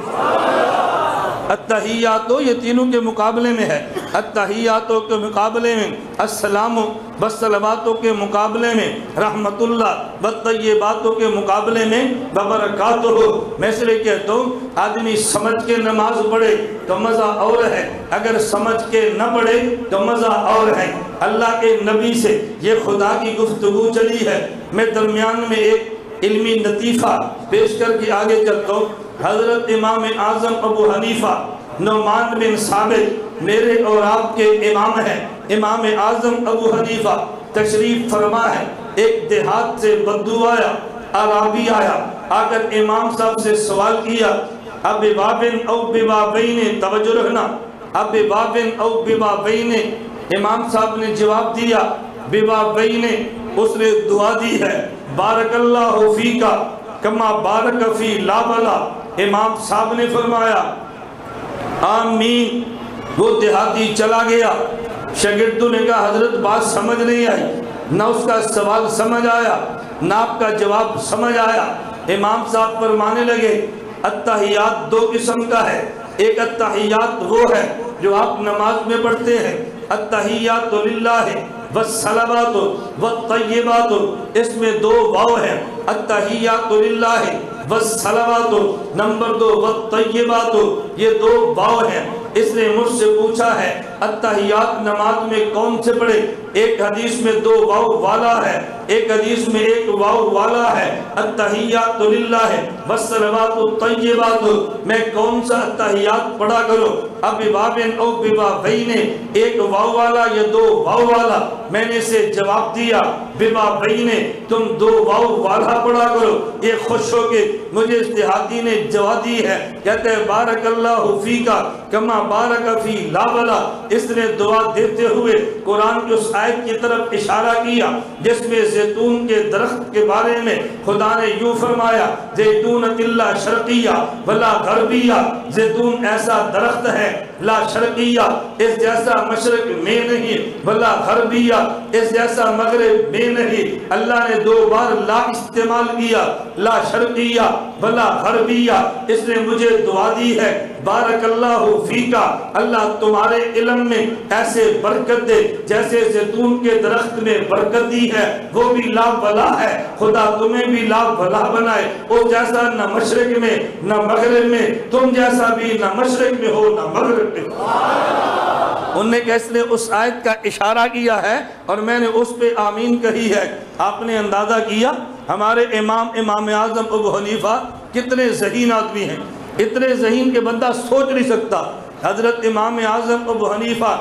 التحیاتو یہ تینوں کے مقابلے میں ہے، التحیاتو کے مقابلے میں السلام، والصلواتو کے مقابلے میں رحمت اللہ، والطیباتو کے مقابلے میں وبرکاتہ ہو۔ میں اس لیے کہتا ہوں آدمی سمجھ کے نماز پڑھے تو مزہ اور ہے، اگر سمجھ کے نہ پڑھے تو مزہ اور ہے۔ اللہ کے نبی سے یہ خدا کی گفتگو چلی ہے، میں درمیان میں ایک علمی لطیفہ پیش کر کے آگے چلتا ہوں۔ حضرت امام اعظم ابو حنیفہ نعمان بن ثابت میرے اور آپ کے امام ہیں۔ امام اعظم ابو حنیفہ تشریف فرما ہے، ایک دیہات سے بدو آیا، عرابی آیا، آ کر امام صاحب سے سوال کیا، اب بابن او ببابین، توجہ رکھنا، اب بابن او ببابین، امام صاحب نے جواب دیا ببابین، اس نے دعا دی ہے بارک اللہ فیکا کما بارک فی لا بلا، امام صاحب نے فرمایا آمین۔ وہ دیہاتی چلا گیا، شاگردوں نے کہا حضرت بات سمجھ نہیں آئی، نہ اس کا سوال سمجھ آیا نہ آپ کا جواب سمجھ آیا۔ امام صاحب فرمانے لگے التحیات دو قسم کا ہے، ایک التحیات وہ ہے جو آپ نماز میں پڑھتے ہیں، التحیات للہ والصلوات والطیبات، اس میں دو واو ہیں، التحیات للہ والصلوات نمبر 2 والطیبات، یہ دو واو ہیں۔ اس نے مجھ سے پوچھا ہے التحیات نماز میں کون سے پڑھے؟ ایک حدیث میں 2 واو والا ہے، ایک حدیث میں 1 واو والا ہے، التحیات للہ والصلوات الطیبات، میں کون سا التحیات پڑھا کرو؟ اب بابن او ببابین، 1 واو والا یا 2 واو والا؟ میں نے اسے جواب دیا ببابین، تم 2 واو والا پڑھا کرو۔ یہ خوش ہو کے مجھے اس دیہاتی نے جواب دی ہے، کہتے ہیں بارک اللہ فیکا کما بارک فی لا بلا۔ اس نے دعا دیتے ہوئے قرآن کی اس آیت کی طرف اشارہ کیا جس میں زیتون کے درخت کے بارے میں خدا نے یوں فرمایا زیتون اللہ شرقیہ ولا غربیہ، زیتون ایسا درخت ہے لا شرقیہ اس جیسا مشرق میں نہیں، ولا غربیہ اس جیسا مغرب میں نہیں۔ اللہ نے 2 بار لا استعمال کیا، لا شرقیہ ولا غربیہ۔ اس نے مجھے دعا دی ہے بارک اللہ فیکا، اللہ تمہارے علم میں ایسے برکت دے جیسے زیتون کے درخت میں برکت دی ہے، وہ بھی لا بلا ہے، خدا تمہیں بھی لا بلا بنائے، وہ جیسا نہ مشرق میں نہ مغرب میں، تم جیسا بھی نہ مشرق میں ہو نہ مغرب میں۔ انہوں نے کیسے نے اس آیت کا اشارہ کیا ہے اور میں نے اس پہ آمین کہی ہے۔ آپ نے اندازہ کیا ہمارے امام اعظم ابو حنیفہ کتنے ذہین آدمی ہیں، اتنے ذہین کہ بندہ سوچ نہیں سکتا۔ حضرت امام اعظم ابو حنیفہ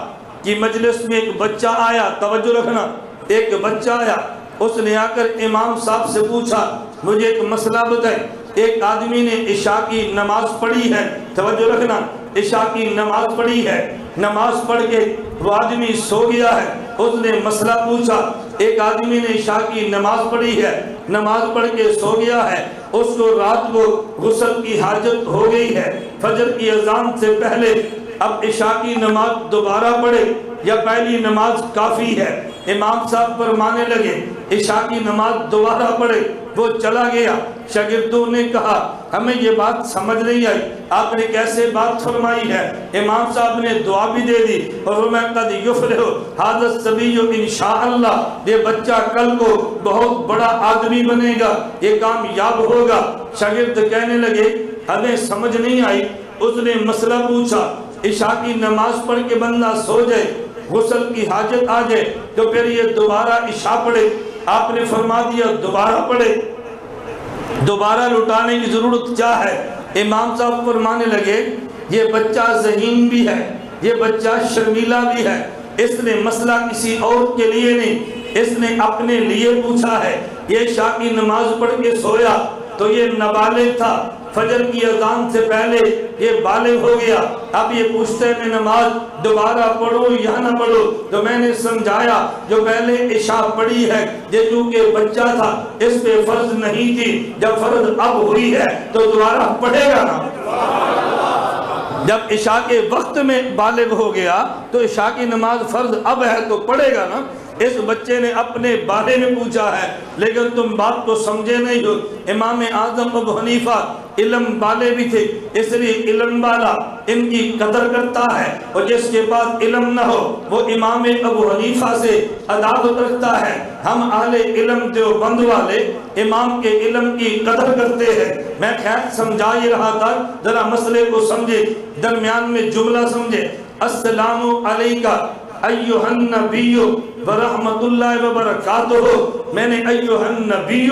کی مجلس میں ایک بچہ آیا، توجہ رکھنا، ایک بچہ آیا، اس نے آ کر امام صاحب سے پوچھا مجھے ایک مسئلہ بتائیں۔ ایک آدمی نے عشاء کی نماز پڑھی ہے، توجہ رکھنا، عشاء کی نماز پڑھی ہے، نماز پڑھ کے وہ آدمی سو گیا ہے، اس نے مسئلہ پوچھا۔ ایک آدمی نے عشاء کی نماز پڑھی ہے، نماز پڑھ کے سو گیا ہے، اس کو رات کو غسل کی حاجت ہو گئی ہے، فجر کی اذان سے پہلے اب عشاء کی نماز دوبارہ پڑھے یا پہلی نماز کافی ہے؟ امام صاحب فرمانے لگے عشاء کی نماز دوبارہ پڑھے۔ وہ چلا گیا، شاگردوں نے کہا ہمیں یہ بات سمجھ نہیں آئی، آپ نے کیسے بات فرمائی ہے؟ امام صاحب نے دعا بھی دے دی اور فرمایا قد یفلح ھذا الصبی انشاءاللہ، یہ بچہ کل کو بہت بڑا آدمی بنے گا، یہ کامیاب ہوگا۔ شاگرد کہنے لگے ہمیں سمجھ نہیں آئی، اس نے مسئلہ پوچھا عشاء کی نماز پڑھ کے بندہ سو جائے، غسل کی حاجت آ جائے تو پھر یہ دوبارہ عشاء پڑھے؟ آپ نے فرما دیا دوبارہ پڑھے، دوبارہ لٹانے کی ضرورت کیا ہے؟ امام صاحب فرمانے لگے یہ بچہ ذہین بھی ہے، یہ بچہ شرمیلا بھی ہے، اس نے مسئلہ کسی اور کے لیے نہیں، اس نے اپنے لیے پوچھا ہے۔ یہ عشاء کی نماز پڑھ کے سویا، تو یہ نابالغ تھا، فجر کی اذان سے پہلے یہ بالغ ہو گیا، اب یہ پوچھتے میں نماز دوبارہ پڑھوں یا نہ پڑھوں؟ تو میں نے سمجھایا جو پہلے عشاء پڑھی ہے یہ چونکہ بچہ تھا اس پہ فرض نہیں تھی، جب فرض اب ہوئی ہے تو دوبارہ پڑھے گا نا۔ جب عشاء کے وقت میں بالغ ہو گیا تو عشاء کی نماز فرض اب ہے تو پڑھے گا نا۔ اس بچے نے اپنے بارے میں پوچھا ہے، لیکن تم بات کو سمجھے نہیں ہو۔ امام اعظم ابو حنیفہ علم والے بھی تھے، اس لیے علم والا ان کی قدر کرتا ہے، اور جس کے پاس علم نہ ہو وہ امام ابو حنیفہ سے عداوت رکھتا ہے۔ ہم اہل علم دیوبند والے امام کے علم کی قدر کرتے ہیں۔ میں خیر سمجھا ہی رہا تھا، ذرا مسئلے کو سمجھے، درمیان میں جملہ سمجھے۔ السلام علیکہ ایھا النبی ورحمۃ اللہ وبرکاتہ۔ میں نے ایھا النبی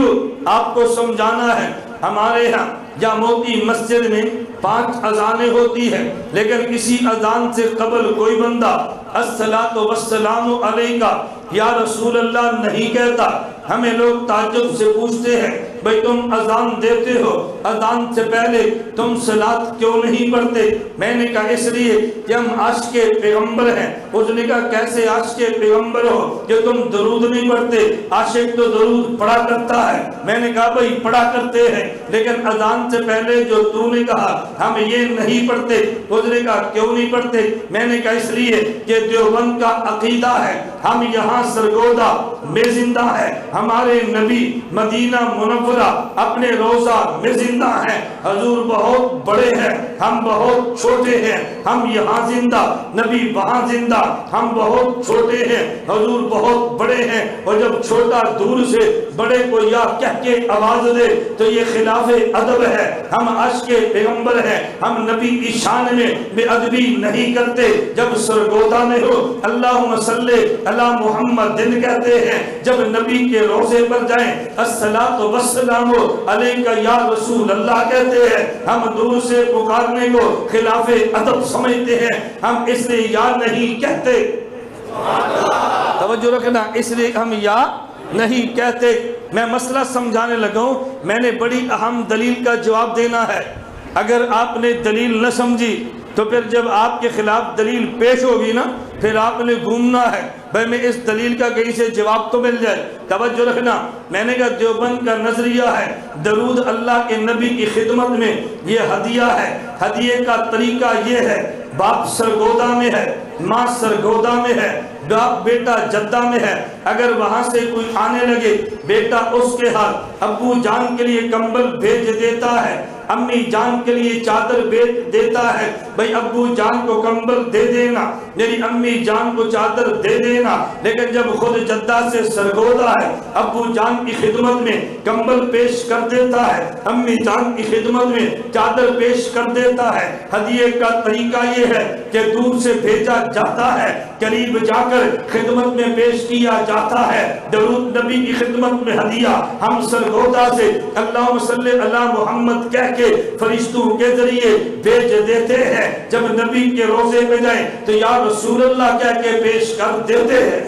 آپ کو سمجھانا ہے۔ ہمارے ہاں یا موتی مسجد میں 5 اذانیں ہوتی ہیں، لیکن کسی اذان سے قبل کوئی بندہ الصلاۃ والسلام علیکہ یا رسول اللہ نہیں کہتا۔ ہمیں لوگ تعجب سے پوچھتے ہیں بھئی تم اذان دیتے ہو، اذان سے پہلے تم صلاۃ کیوں نہیں پڑھتے؟ میں نے کہا اس لیے کہ ہم عاشق پیغمبر ہیں۔ اس نے کہا کیسے عاشق پیغمبر ہو کہ تم درود نہیں پڑھتے؟ عاشق تو درود پڑھا کرتا ہے۔ میں نے کہا بھئی پڑھا کرتے ہیں، لیکن اذان سے پہلے جو تو نے کہا ہم یہ نہیں پڑھتے۔ اس نے کہا کیوں نہیں پڑھتے؟ میں نے کہا اس لیے کہ دیوبند کا عقیدہ ہے ہم یہاں سرگودا میں زندہ ہے، ہمارے نبی مدینہ منورہ اپنے روضہ میں زندہ ہیں، حضور بہت بڑے ہیں ہم بہت چھوٹے ہیں، ہم یہاں زندہ نبی وہاں زندہ، ہم بہت چھوٹے ہیں حضور بہت بڑے ہیں۔ اور جب چھوٹا دور سے بڑے کو یا کہہ کے آواز دے تو یہ خلاف ادب ہے۔ ہم عاشق پیغمبر ہیں، ہم نبی کی شان میں بے ادبی نہیں کرتے۔ جب سرگودا میں ہو اللہم صلی علی محمد دن کہتے ہیں، جب نبی کے روضے پر جائیں الصلاۃ والسلام علیکہ یا رسول اللہ کہتے ہیں، ہم دور سے پکارنے کو خلاف ادب سمجھتے ہیں، ہم اس لیے یا نہیں کہتے۔ توجہ رکھنا، اس لیے ہم یا نہیں کہتے۔ میں مسئلہ سمجھانے لگا ہوں، میں نے بڑی اہم دلیل کا جواب دینا ہے۔ اگر آپ نے دلیل نہ سمجھی تو پھر جب آپ کے خلاف دلیل پیش ہوگی نا پھر آپ نے گھومنا ہے بھئی میں اس دلیل کا کہیں سے جواب تو مل جائے۔ توجہ رکھنا، میں نے کہا دیوبند کا نظریہ ہے درود اللہ کے نبی کی خدمت میں یہ ہدیہ ہے۔ ہدیے کا طریقہ یہ ہے، باپ سرگودا میں ہے، ماں سرگودا میں ہے، باپ بیٹا جدہ میں ہے، اگر وہاں سے کوئی آنے لگے بیٹا اس کے ہاتھ ابو جان کے لیے کمبل بھیج دیتا ہے، امی جان کے لیے چادر بھیج دیتا ہے، بھئی ابو جان کو کمبل دے دینا، میری امی جان کو چادر دے دینا۔ لیکن جب خود جدہ سے سرگودا ہے ابو جان کی خدمت میں کمبل پیش کر دیتا ہے، امی جان کی خدمت میں چادر پیش کر دیتا ہے۔ ہدیے کا طریقہ یہ ہے کہ دور سے بھیجا جاتا ہے، قریب جا کر خدمت میں پیش کیا جاتا ہے۔ درود نبی کی خدمت میں ہدیہ ہم سرگودا سے اللہم صلی علی محمد کہہ کے فرشتوں کے ذریعے بھیج دیتے ہیں، جب نبی کے روضے پہ جائیں تو یا رسول اللہ کہہ کے پیش کر دیتے ہیں۔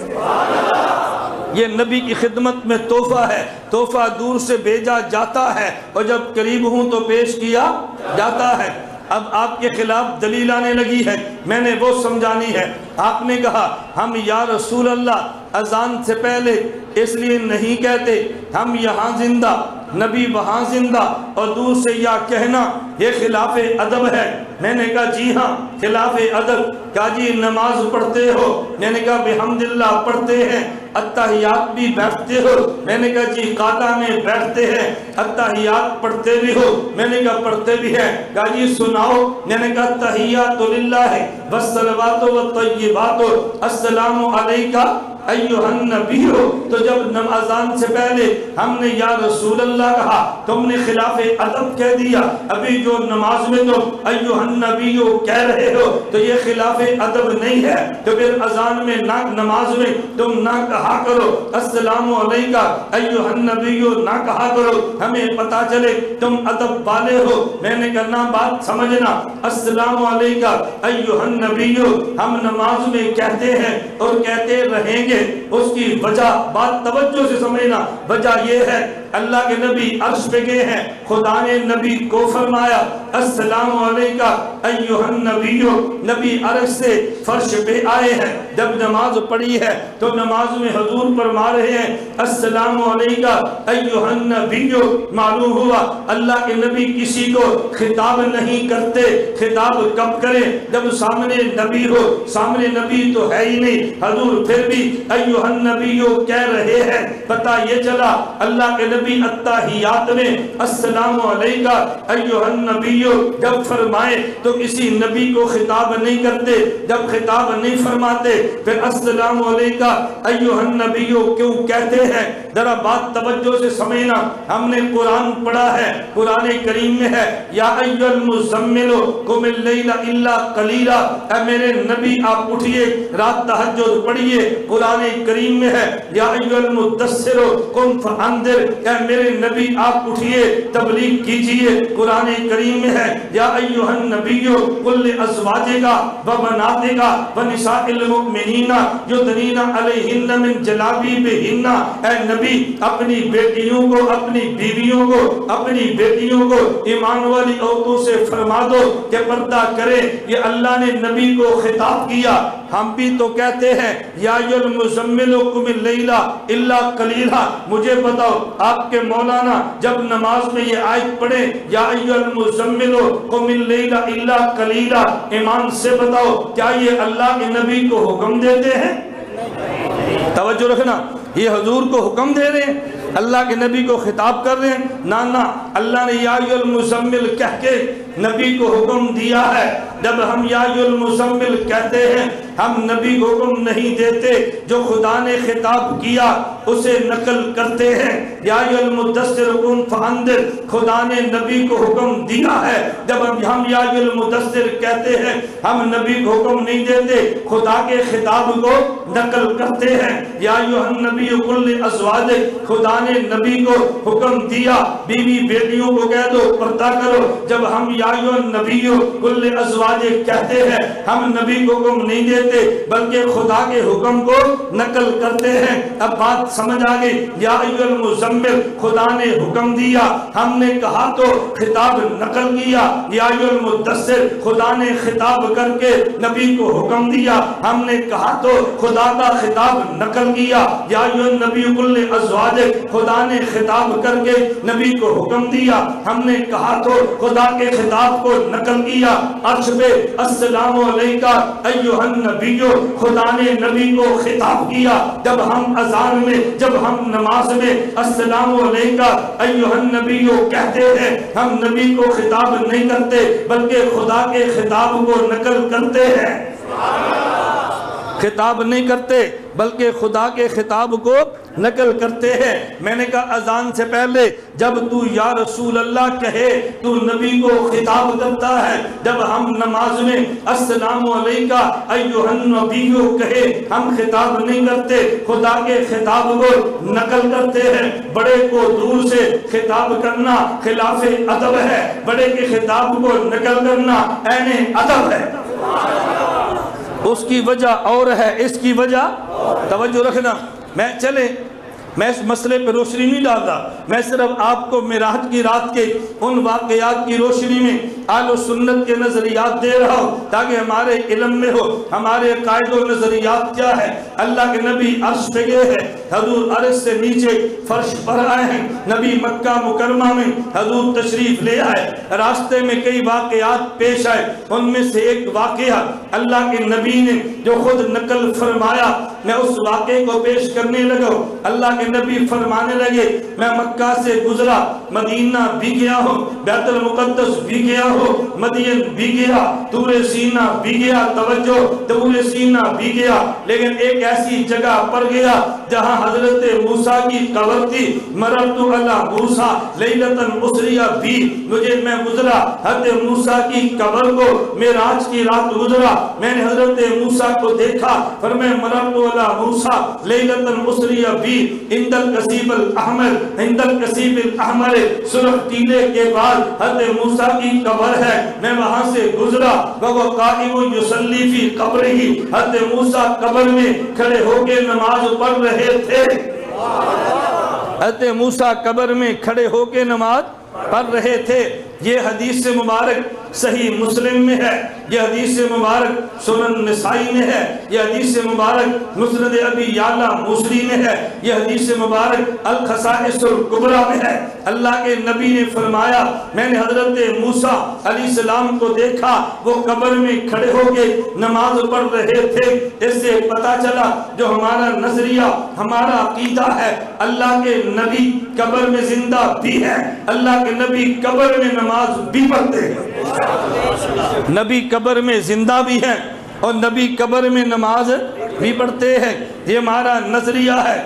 یہ نبی کی خدمت میں تحفہ ہے، تحفہ دور سے بھیجا جاتا ہے اور جب قریب ہوں تو پیش کیا جاتا ہے۔ اب آپ کے خلاف دلیل آنے لگی ہے، میں نے وہ سمجھانی ہے۔ آپ نے کہا ہم یا رسول اللہ اذان سے پہلے اس لیے نہیں کہتے ہم یہاں زندہ نبی وہاں زندہ، اور دور سے یا کہنا یہ خلاف ادب ہے۔ میں نے کہا جی ہاں خلاف ادب۔ کہا جی نماز پڑھتے ہو؟ میں نے کہا بحمداللہ پڑھتے ہیں۔ اتحیات بھی بیٹھتے ہو؟ میں نے کہا جی قاعدہ میں بیٹھتے ہیں۔ اتحیات پڑھتے بھی ہو؟ میں نے کہا پڑھتے بھی ہیں۔ کہا جی سناؤ؟ میں نے کہا تحیات للہ والصلوات والطیبات السلام علیکہ ایھا النبی ہو۔ تو جب اذان سے پہلے ہم نے یا رسول اللہ کہا تم نے خلاف ادب کہہ دیا، ابھی جو نماز میں تم ایھا النبی کہہ رہے ہو تو یہ خلاف ادب نہیں ہے، تو پھر اذان میں نہ نماز میں تم نہ کہا کرو السلام علیکہ ایھا النبی نہ کہا کرو، ہمیں پتا چلے تم ادب والے ہو۔ میں نے کہا نہ بات سمجھنا، السلام علیکہ ایھا النبی ہم نماز میں کہتے ہیں اور کہتے رہیں گے۔ اس کی وجہ بات توجہ سے سمجھنا، وجہ یہ ہے اللہ کے نبی عرش پہ گئے ہیں، خدا نے نبی کو فرمایا السلام علیکہ ایھا النبی، نبی عرش سے فرش پہ آئے ہیں۔ جب نماز پڑھی ہے تو نماز میں حضور فرما رہے ہیں السلام علیکہ ایھا النبی، معلوم ہوا اللہ کے نبی کسی کو خطاب نہیں کرتے۔ خطاب کب کریں؟ جب سامنے نبی ہو، سامنے نبی تو ہے ہی نہیں، حضور پھر بھی ایھا النبی کہہ رہے ہیں۔ پتہ یہ چلا اللہ کے نبی التحیات میں السلام علیکہ ایھا النبی جب فرمائے تو کسی نبی کو خطاب نہیں کرتے، جب خطاب نہیں فرماتے پھر السلام علیکہ ایھا النبی کیوں کہتے ہیں؟ ذرا بات توجہ سے سمجھنا، ہم نے قرآن پڑھا ہے، قرآن کریم میں ہے یا ایھا المزمل قم اللیل الا قلیلا، اے میرے نبی آپ اٹھئے رات تہجد پڑھیے۔ قرآن کریم میں ہے یا ایھا المدثر قم فانذر، اے میرے نبی آپ اٹھئے تبلیغ کیجئے۔ قرآن کریم میں ہے یا ایھا النبی قل لازواجک وبناتک ونساء المؤمنین یدنین علیہن من جلابیبہن، اے نبی اپنی بیٹیوں کو، اپنی بیویوں کو، اپنی بیٹیوں کو ایمان والی عورتوں سے فرما دو کہ پردہ کرے۔ یہ اللہ نے نبی کو خطاب کیا۔ ہم بھی تو کہتے ہیں یا ایھا المزمل قم اللیل الا قلیلا۔ مجھے بتاؤ آپ کے مولانا جب نماز میں یہ آیت پڑھے یا ایھا المزمل قم اللیل الا قلیلا، ایمان سے بتاؤ کیا یہ اللہ کے نبی کو حکم دیتے ہیں؟ توجہ رکھنا، یہ حضور کو حکم دے رہے ہیں، اللہ کے نبی کو خطاب کر رہے ہیں؟ نہ اللہ نے یا ایھا المزمل کہہ کے نبی کو حکم دیا ہے۔ جب ہم یا ایھا المزمل کہتے ہیں ہم نبی کو حکم نہیں دیتے، جو خدا نے خطاب کیا اسے نقل کرتے ہیں۔ یا ایھا المدثر قم فانذر، خدا نے نبی کو حکم دیا ہے۔ جب ہم یا ایھا المدثر کہتے ہیں ہم نبی کو حکم نہیں دیتے، خدا کے خطاب کو نقل کرتے ہیں۔ یا ایھا النبی قل لازواجک، خدا نے نبی کو حکم دیا بیوی بیٹیوں کو کہہ دو پردہ کرو۔ جب ہم یا ایھا النبی قل لازواجک کہتے ہیں ہم نبی کو حکم نہیں دیتے بلکہ خدا کے حکم کو نقل کرتے ہیں۔ اب بات سمجھ آگئی، یا ایھا المزمل خدا نے حکم دیا، ہم نے کہا تو خطاب نقل کیا۔ یا ایھا المدثر خدا نے خطاب کر کے نبی کو حکم دیا، ہم نے کہا تو خدا کا خطاب نقل کیا۔ یا ایھا النبی قل لازواجک خدا نے خطاب کر کے نبی کو حکم دیا، ہم نے کہا تو خدا کے خطاب کو نقل کیا۔ عرش پہ السلام علیکہ ایھا النبی، خدا نے نبی کو خطاب کیا۔ جب ہم اذان میں، جب ہم نماز میں السلام علیکہ ایھا النبی کہتے ہیں ہم نبی کو خطاب نہیں کرتے بلکہ خدا کے خطاب کو نقل کرتے ہیں۔ خطاب نہیں کرتے بلکہ خدا کے خطاب کو نقل کرتے ہیں۔ میں نے کہا اذان سے پہلے جب تو یا رسول اللہ کہے تو نبی کو خطاب کرتا ہے، جب ہم نماز میں السلام علیکہ ایھا النبی کہے ہم خطاب نہیں کرتے، خدا کے خطاب کو نقل کرتے ہیں۔ بڑے کو دور سے خطاب کرنا خلاف ادب ہے، بڑے کے خطاب کو نقل کرنا عین ادب ہے۔ اس کی وجہ اور ہے، اس کی وجہ توجہ رکھنا۔ میں اس مسئلے پہ روشنی نہیں ڈالتا، میں صرف آپ کو معراج کی رات کے ان واقعات کی روشنی میں اہل و سنت کے نظریات دے رہا ہوں تاکہ ہمارے علم میں ہو ہمارے عقائد و نظریات کیا ہے۔ اللہ کے نبی عرش پہ گئے ہیں، حضور عرش سے نیچے فرش پر آئے ہیں، نبی مکہ مکرمہ میں حضور تشریف لے آئے، راستے میں کئی واقعات پیش آئے، ان میں سے ایک واقعہ اللہ کے نبی نے جو خود نقل فرمایا، میں اس واقعے کو پیش کرنے لگا۔ اللہ کے نبی فرمانے لگے میں مکہ سے گزرا، مدینہ بھی گیا ہوں، بیت المقدس بھی گیا ہوں، مدین بھی گیا، طور سینہ بھی گیا، توجہ طور سینہ بھی گیا، لیکن ایک ایسی جگہ پر گیا جہاں حضرت موسیٰ کی قبر تھی۔ مررت علی موسیٰ لیلۃ اسری بی، میں گزرا حضرت موسیٰ کی قبر کو، معراج کی رات گزرا، میں نے حضرت موسیٰ کو دیکھا، فرمایا مررت علی موسیٰ لیلۃ اسری بی عند القصیب الاحمر، عند القصیب الاحمر، سرخ ٹیلے کے بعد حضرت موسیٰ کی قبر ہے، میں وہاں سے گزرا، وہ قائم یصلی فی قبرہ، حضرت موسیٰ قبر میں کھڑے ہو کے نماز پڑھ رہے تھے۔ حضرت موسیٰ قبر میں کھڑے ہو کے نماز پڑھ رہے تھے۔ یہ حدیث مبارک صحیح مسلم میں ہے، یہ حدیث مبارک سنن نسائی میں ہے، یہ حدیث مبارک مسند ابی یعلا موصلی میں ہے، یہ حدیث مبارک الخصائص الکبریٰ میں ہے۔ اللہ کے نبی نے فرمایا میں نے حضرت موسیٰ علیہ السلام کو دیکھا، وہ قبر میں کھڑے ہو کے نماز پڑھ رہے تھے۔ اس سے پتہ چلا جو ہمارا نظریہ، ہمارا عقیدہ ہے، اللہ کے نبی قبر میں زندہ بھی ہے، اللہ کے نبی قبر میں نماز بھی پڑھتے ہیں، نبی قبر میں زندہ بھی ہیں اور نبی قبر میں نماز بھی پڑھتے ہیں۔ یہ ہمارا نظریہ ہے،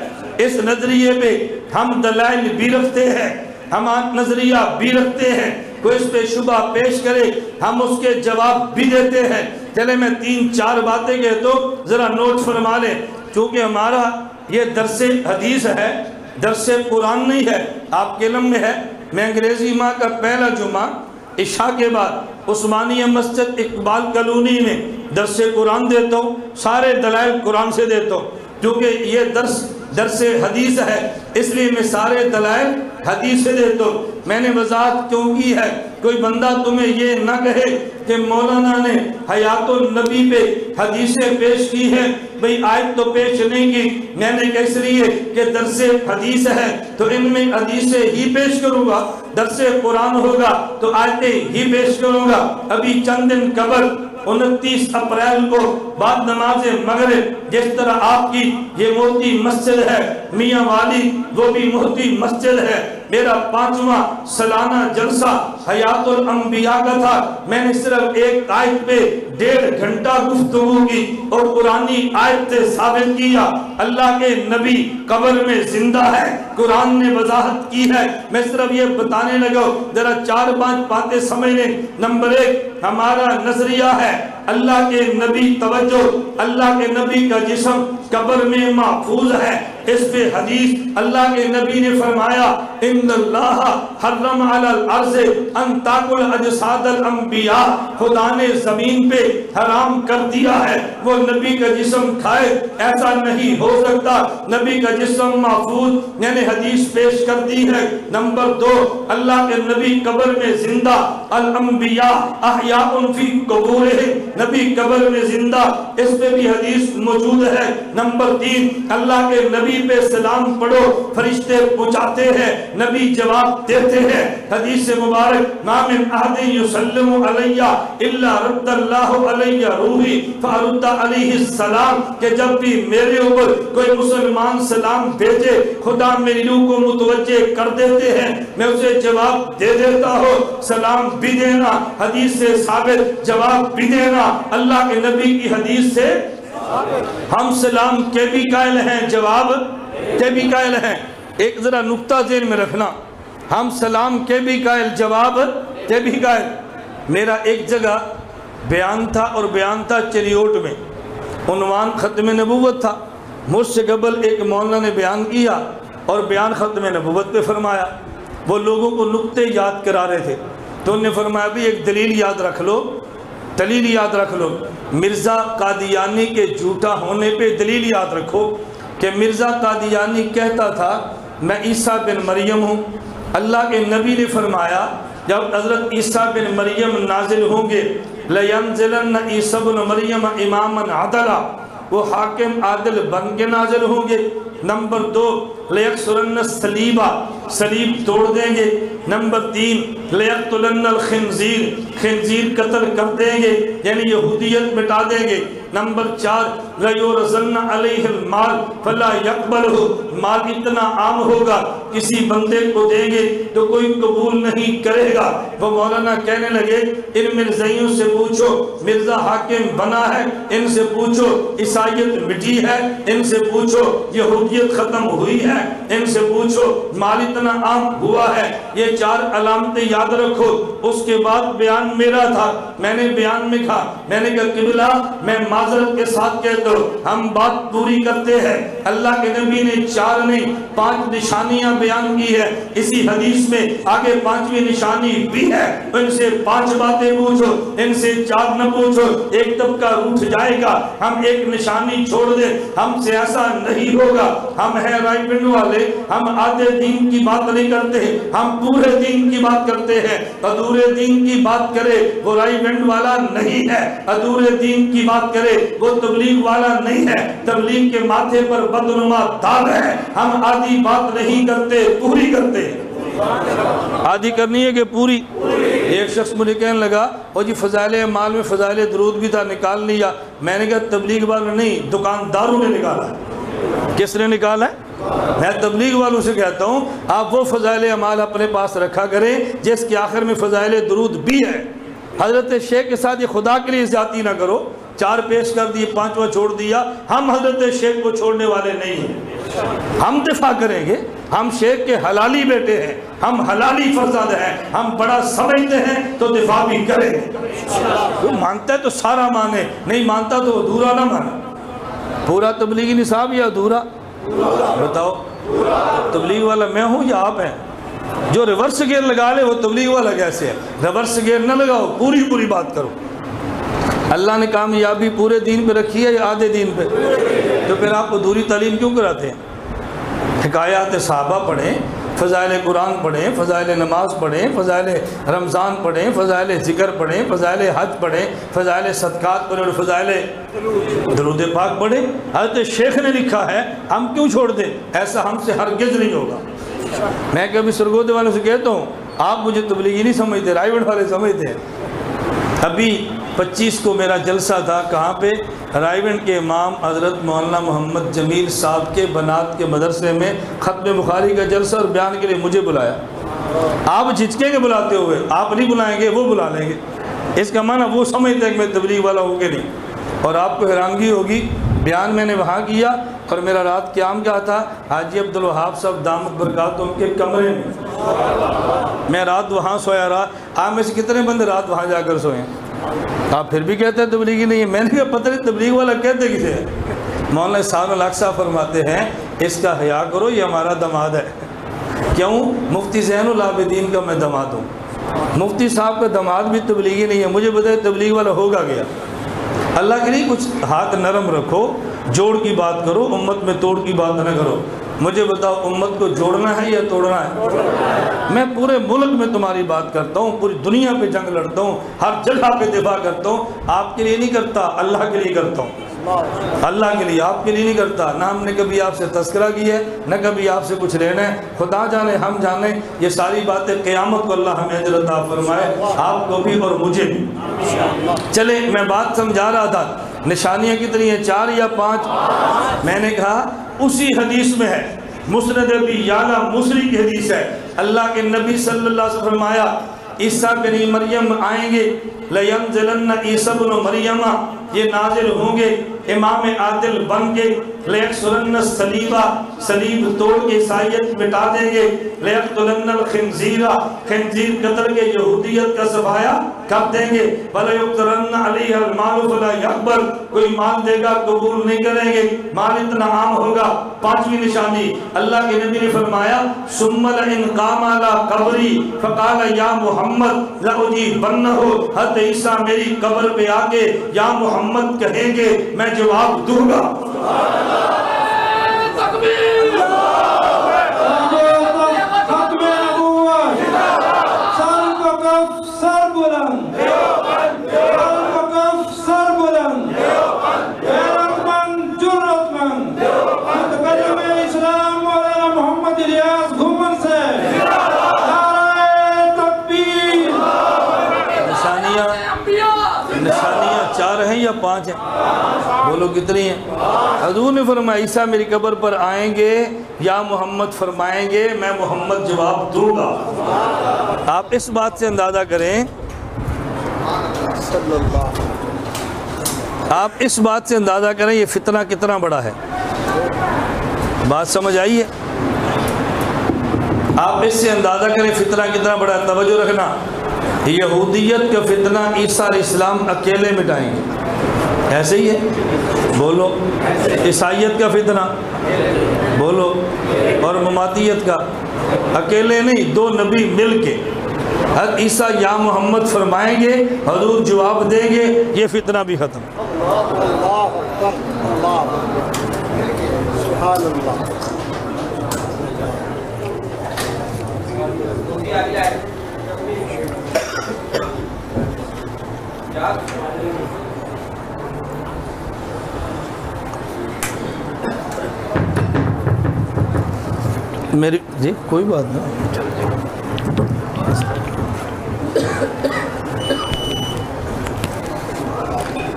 اس نظریے پہ ہم دلائل بھی رکھتے ہیں، ہم نظریہ بھی رکھتے ہیں، کوئی اس پہ شبہ پیش کرے ہم اس کے جواب بھی دیتے ہیں۔ چلے میں 3-4 باتیں کہتا ہوں، ذرا نوٹ فرما لیں، چونکہ ہمارا یہ درس حدیث ہے، درس قرآن نہیں ہے، آپ کے علم میں ہے میں انگریزی ماہ کا پہلا جمعہ عشاء کے بعد عثمانیہ مسجد اقبال کالونی میں درس قرآن دیتا ہوں، سارے دلائل قرآن سے دیتا ہوں، کیونکہ یہ درس حدیث ہے، اس لیے میں سارے دلائل حدیث سے دیتا ہوں۔ میں نے وضاحت کیوں کی ہے، کوئی بندہ تمہیں یہ نہ کہے کہ مولانا نے حیات النبی پہ حدیثیں پیش کی ہیں، بھئی آیت تو پیش نہیں کی، میں نے کہا اس لیے کہ درس حدیث ہے تو ان میں حدیثیں ہی پیش کروں گا، درس قرآن ہوگا تو آیتیں ہی پیش کروں گا۔ ابھی چند دن قبل 29 اپریل کو بعد نماز مغرب جس طرح آپ کی یہ موتی مسجد ہے میاں والی، وہ بھی موتی مسجد ہے، میرا 5واں سالانہ جلسہ حیات الانبیاء کا تھا، میں نے صرف ایک آیت پہ 1.5 گھنٹہ گفتگو کی اور قرآنی آیت سے ثابت کیا اللہ کے نبی قبر میں زندہ ہے، قرآن نے وضاحت کی ہے۔ میں صرف یہ بتانے لگا، ذرا 4-5 باتیں سمجھ لیں۔ نمبر 1 ہمارا نظریہ ہے اللہ کے نبی، توجہ، اللہ کے نبی کا جسم قبر میں محفوظ ہے، اس پہ حدیث اللہ کے نبی نے فرمایا ان اللہ حرم علی الارض ان تاکل اجساد الانبیاء، خدا نے زمین پہ حرام کر دیا ہے وہ نبی کا جسم کھائے، ایسا نہیں ہو سکتا، نبی کا جسم محفوظ، یعنی حدیث پیش کر دی ہے۔ نمبر 2 اللہ کے نبی قبر میں زندہ، الانبیاء احیاء فی قبورہم، نبی قبر میں زندہ، اس پہ بھی حدیث موجود ہے۔ نمبر 3 اللہ کے نبی پہ سلام پڑھو، فرشتے پہنچاتے ہیں، نبی جواب دیتے ہیں۔ حدیث مبارک ما من احد یسلم علی الا رد اللہ علی روحی فرد علیہ السلام، کہ جب بھی میرے اوپر کوئی مسلمان سلام بھیجے خدا میری روح کو متوجہ کر دیتے ہیں، میں اسے جواب دے دیتا ہوں۔ سلام بھی دینا حدیث سے ثابت، جواب بھی دینا اللہ کے نبی کی حدیث سے، ہم سلام کے بھی قائل ہیں، جواب کے بھی قائل ہیں۔ ایک ذرا نقطہ ذہن میں رکھنا، ہم سلام کے بھی قائل، جواب کے بھی قائل۔ میرا ایک جگہ بیان تھا اور بیان تھا چریوٹ میں، عنوان ختم نبوت تھا، مجھ سے قبل ایک مولانا نے بیان کیا اور بیان ختم نبوت پہ فرمایا، وہ لوگوں کو نقطے یاد کرا رہے تھے تو انہوں نے فرمایا بھی ایک دلیل یاد رکھ لو، دلیل یاد رکھ لو، مرزا قادیانی کے جھوٹا ہونے پہ دلیل یاد رکھو کہ مرزا قادیانی کہتا تھا میں عیسیٰ بن مریم ہوں۔ اللہ کے نبی نے فرمایا جب حضرت عیسیٰ بن مریم نازل ہوں گے لَيَنزِلَنَّ عیسیٰ بن مریم امامًا عَدَلًا، وہ حاکم عادل بن کے نازل ہوں گے۔ نمبر 2 لَيَكْسُرَنَّ الصَّلِيبَ، صلیب توڑ دیں گے۔ نمبر 3 لَيَقْتُلَنَّ الْخِنزِيرَ، خنزیر قتل کر دیں گے یعنی یہودیت مٹا دیں گے۔ نمبر 4 لَيُرْزَنَّ عَلَيْهِ الْمَالِ فَلَا يَقْبَلُهُ، مال اتنا عام ہوگا کسی بندے کو دیں گے تو کوئی قبول نہیں کرے گا۔ وہ مولانا کہنے لگے ان مرزائیوں سے پوچھو، مرزا حاکم بنا ہے ان سے پوچھو، عیسائیت مٹی ہے ان سے پوچھو، یہودیت ختم ہوئی ہے ان سے پوچھو، مال اتنا عام ہوا ہے۔ یہ 4 علامتیں یاد رکھو۔ اس کے بعد بیان بیان میرا تھا، میں نے بیان میں کہا، میں نے کہا قبلہ میں معذرت کے ساتھ کہتا ہوں ہم بات پوری کرتے ہیں۔ اللہ کے نبی نے 4 نہیں 5 نشانیاں بیان کی ہے، اسی حدیث میں آگے 5ویں نشانی بھی ہے۔ ان سے 5 باتیں پوچھو، ان سے 4 نہ پوچھو، ایک طبقہ روٹھ جائے گا۔ ہم ایک نشانی چھوڑ دیں، ہم سے ایسا نہیں ہوگا۔ ہم ہیں رائٹ ونڈ والے، ہم آدھے دین کی بات نہیں کرتے، ہم پورے دین کی بات کرتے ہیں۔ ادھورے دین کی بات کرے وہ رائٹ ونڈ والا نہیں ہے، ادھورے دین کی بات کرے وہ تبلیغ والا نہیں ہے۔ تبلیغ کے ماتھے پر بدنما داغ ہے، ہم آدھی بات نہیں کرتے، پوری کرتے ہیں۔ آدھی کرنی ہے کہ پوری؟ ایک شخص مجھے کہنے لگا وہ جی فضائل اعمال میں فضائل درود بھی تھا، نکال لیا۔ میں نے کہا تبلیغ والوں نہیں، دکانداروں نے نکالا ہے۔ کس نے نکالا ہے؟ میں تبلیغ والوں سے کہتا ہوں آپ وہ فضائل اعمال اپنے پاس رکھا کریں جس کے آخر میں فضائل درود بھی ہے۔ حضرت شیخ کے ساتھ یہ خدا کے لیے زیادتی نہ کرو، 4 پیش کر دیے، 5واں چھوڑ دیا۔ ہم حضرت شیخ کو چھوڑنے والے نہیں ہیں، ہم دفاع کریں گے۔ ہم شیخ کے حلالی بیٹے ہیں، ہم حلالی فرزند ہیں، ہم بڑا سمجھتے ہیں تو دفاع بھی کریں گے۔ وہ مانتا ہے تو سارا مانے، نہیں مانتا تو ادھورا نہ مانے۔ پورا تبلیغی نصاب یا ادھورا؟ بتاؤ تبلیغ والا میں ہوں یا آپ ہیں؟ جو ریورس گیئر لگا لے وہ تبلیغ والا کیسے ہے؟ ریورس گیئر نہ لگاؤ، پوری بات کرو۔ اللہ نے کامیابی پورے دین پہ رکھی ہے یا آدھے دین پہ؟ تو پھر آپ ادھوری تعلیم کیوں کراتے ہیں؟ حکایات صحابہ پڑھیں، فضائل قرآن پڑھیں، فضائل نماز پڑھیں، فضائل رمضان پڑھیں، فضائل ذکر پڑھیں، فضائل حج پڑھیں، فضائل صدقات پڑھیں اور فضائل درود پاک پڑھیں۔ حضرت شیخ نے لکھا ہے، ہم کیوں چھوڑ دیں؟ ایسا ہم سے ہرگز نہیں ہوگا۔ میں کبھی سرگودے والوں سے کہتا ہوں آپ مجھے تبلیغی نہیں سمجھتے، رائے ونڈ والے سمجھتے ہیں۔ ابھی 25 کو میرا جلسہ تھا، کہاں پہ؟ رائے ونڈ کے امام حضرت مولانا محمد جمیل صاحب کے بنات کے مدرسے میں ختم بخاری کا جلسہ، اور بیان کے لیے مجھے بلایا۔ آپ جھجکیں گے بلاتے ہوئے، آپ نہیں بلائیں گے وہ بلا لیں گے۔ اس کا معنی وہ سمجھتے ہیں کہ میں تبلیغ والا ہوں کہ نہیں۔ اور آپ کو حیرانگی ہوگی، بیان میں نے وہاں کیا اور میرا رات قیام کیا تھا حاجی عبدالوہاب صاحب دامت برکاتہم کے کمرے میں۔ میں رات وہاں سویا رہا۔ آپ میں سے کتنے بندے رات وہاں جا کر سوئے ہیں؟ آپ پھر بھی کہتے ہیں تبلیغی نہیں ہے۔ میں نے کہا پتہ نہیں تبلیغ والا کہتے کسے ہے؟ مولانا احسان الحق صاحب فرماتے ہیں اس کا حیا کرو، یہ ہمارا داماد ہے۔ کیوں؟ مفتی زین العابدین کا میں داماد ہوں۔ مفتی صاحب کا داماد بھی تبلیغی نہیں ہے، مجھے بتائے تبلیغ والا ہوگا گیا؟ اللہ کے لیے کچھ ہاتھ نرم رکھو، جوڑ کی بات کرو، امت میں توڑ کی بات نہ کرو۔ مجھے بتاؤ امت کو جوڑنا ہے یا توڑنا ہے؟ میں پورے ملک میں تمہاری بات کرتا ہوں، پوری دنیا پہ جنگ لڑتا ہوں، ہر جگہ پہ دفاع کرتا ہوں۔ آپ کے لیے نہیں کرتا، اللہ کے لیے کرتا ہوں، اللہ کے لیے، آپ کے لیے نہیں کرتا۔ نہ ہم نے کبھی آپ سے تذکرہ کی ہے، نہ کبھی آپ سے کچھ لینا ہے۔ خدا جانے ہم جانے، یہ ساری باتیں قیامت کو اللہ ہمیں اجر عطا فرمائے، آپ کو بھی اور مجھے بھی۔ چلے میں بات سمجھا رہا تھا، نشانیاں کتنی ہیں؟ 4 یا 5؟ میں نے کہا اسی حدیث میں ہے، مسند ابی یعلا مصری کی حدیث ہے، اللہ کے نبی صلی اللہ علیہ وسلم فرمایا عیسیٰ بن مریم آئیں گے، لَيَنزِلَنَّ عیسیٰ بن مریم، یہ نازل ہوں گے امام عادل بن کے، لَيَكْسُرَنَّ الصَّلِيبَ، صلیب توڑ کے عیسائیت مٹا دیں گے، لَيَقْتُلَنَّ الْخِنزِيرَ، خنزیر قتل کے یہودیت کا صفایا کر دیں گے، وَلَيُقْتَرَنَّ عَلَيْهَا الْمَالُ فَلَا يَقْبَلْ، کوئی مال دے گا قبول نہیں کریں گے، مال اتنا عام ہوگا۔ 5ویں نشانی اللہ کے نبی نے فرمایا ثُمَّ لَئِنْ قَامَ عَلَىٰ قَبْرِي فَقَالَ يَا مُحَمَّدْ لَأُجِيبَنَّهُ، حضرت عیسیٰ میری قبر پہ آ کے یا محمد کہیں گے میں جواب دوں گا۔ تکبیر! ختم نبوت، سر کو کف سر بلند، سر کو کف سر بلند، غیرت مند جرت مند، متکلم اسلام مولانا محمد الیاس گھومن سے نعرہ تکبیر۔ نشانیاں 4 ہیں یا 5 ہیں؟ بولو کتنی ہیں؟ حضور نے فرمایا عیسیٰ میری قبر پر آئیں گے، یا محمد فرمائیں گے میں محمد جواب دوں گا۔ آپ اس بات سے اندازہ کریں، آپ اس بات سے اندازہ کریں یہ فتنہ کتنا بڑا ہے۔ بات سمجھ آئی ہے؟ آپ اس سے اندازہ کریں فتنہ کتنا بڑا ہے۔ توجہ رکھنا، یہودیت کا فتنہ عیسیٰ علیہ السلام اکیلے مٹائیں گے، ایسے ہی ہے، بولو۔ عیسائیت کا فتنہ بولو، اور مماتیت کا اکیلے نہیں، دو نبی مل کے حضرت عیسیٰ یا محمد فرمائیں گے، حضور جواب دیں گے، یہ فتنہ بھی ختم۔ سبحان اللہ۔ میری جی کوئی بات نہیں،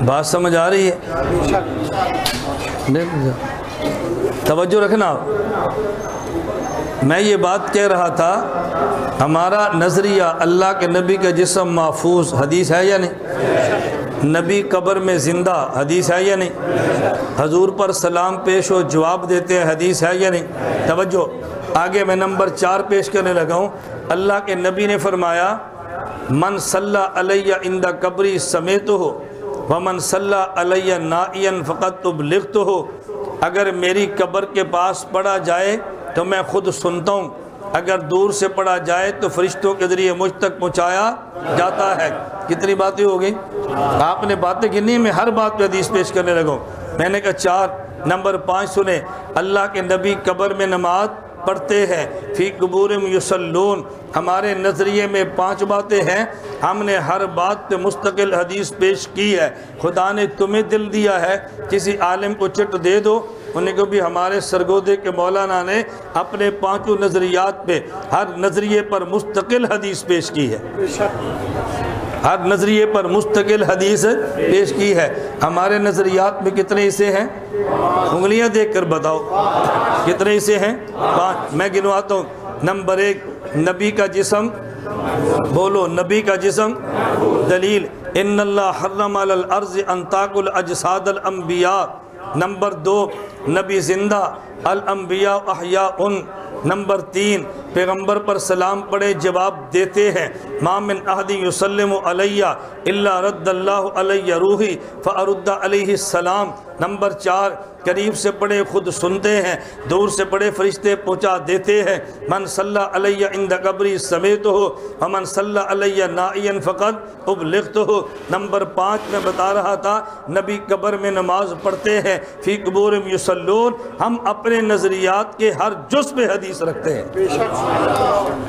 بات سمجھ آ رہی ہے؟ توجہ رکھنا۔ میں یہ بات کہہ رہا تھا، ہمارا نظریہ اللہ کے نبی کا جسم محفوظ، حدیث ہے یا نہیں؟ نبی قبر میں زندہ، حدیث ہے یا نہیں؟ حضور پر سلام پیش و جواب دیتے ہیں، حدیث ہے یا نہیں؟ توجہ، آگے میں نمبر 4 پیش کرنے لگا ہوں۔ اللہ کے نبی نے فرمایا، من صلی علیہ عند قبری سمیتہ ومن صلی علیہ نائیا فقد ابلغتہ، اگر میری قبر کے پاس پڑھا جائے تو میں خود سنتا ہوں، اگر دور سے پڑھا جائے تو فرشتوں کے ذریعے مجھ تک پہنچایا جاتا ہے۔ کتنی باتیں ہو گئی؟ آپ نے باتیں گنی، میں ہر بات پہ حدیث پیش کرنے لگا ہوں۔ میں نے کہا 4، نمبر 5 سنیں، اللہ کے نبی قبر میں نماز پڑھتے ہیں، فی قبورہم یصلون۔ ہمارے نظریے میں 5 باتیں ہیں، ہم نے ہر بات پہ مستقل حدیث پیش کی ہے۔ خدا نے تمہیں دل دیا ہے، کسی عالم کو چٹ دے دو، انہیں کو بھی ہمارے سرگودے کے مولانا نے اپنے 5 نظریات پہ ہر نظریے پر مستقل حدیث پیش کی ہے، ہر نظریے پر مستقل حدیث پیش کی ہے۔ ہمارے نظریات میں کتنے حصے ہیں؟ انگلیاں دیکھ کر بتاؤ کتنے حصے ہیں؟ 5۔ میں گنواتا ہوں۔ نمبر 1، نبی کا جسم، بولو نبی کا جسم، دلیل ان اللہ حرم علی الارض ان تاکل اجساد الانبیاء۔ نمبر 2، نبی زندہ، الانبیاء احیاء۔ نمبر 3، پیغمبر پر سلام پڑھے جواب دیتے ہیں، ما من احد یسلم علیہ الا رد اللہ علیہ روحی فارد علیہ السلام۔ نمبر 4، قریب سے پڑھے خود سنتے ہیں، دور سے پڑھے فرشتے پہنچا دیتے ہیں، من صلی علیہ عند قبری سمیتہ ومن صلی علیہ نائیا فقد ابلغتہ۔ نمبر 5 میں بتا رہا تھا، نبی قبر میں نماز پڑھتے ہیں، فی قبورہم یصلون۔ ہم اپنے نظریات کے ہر جز پہ حدیث رکھتے ہیں،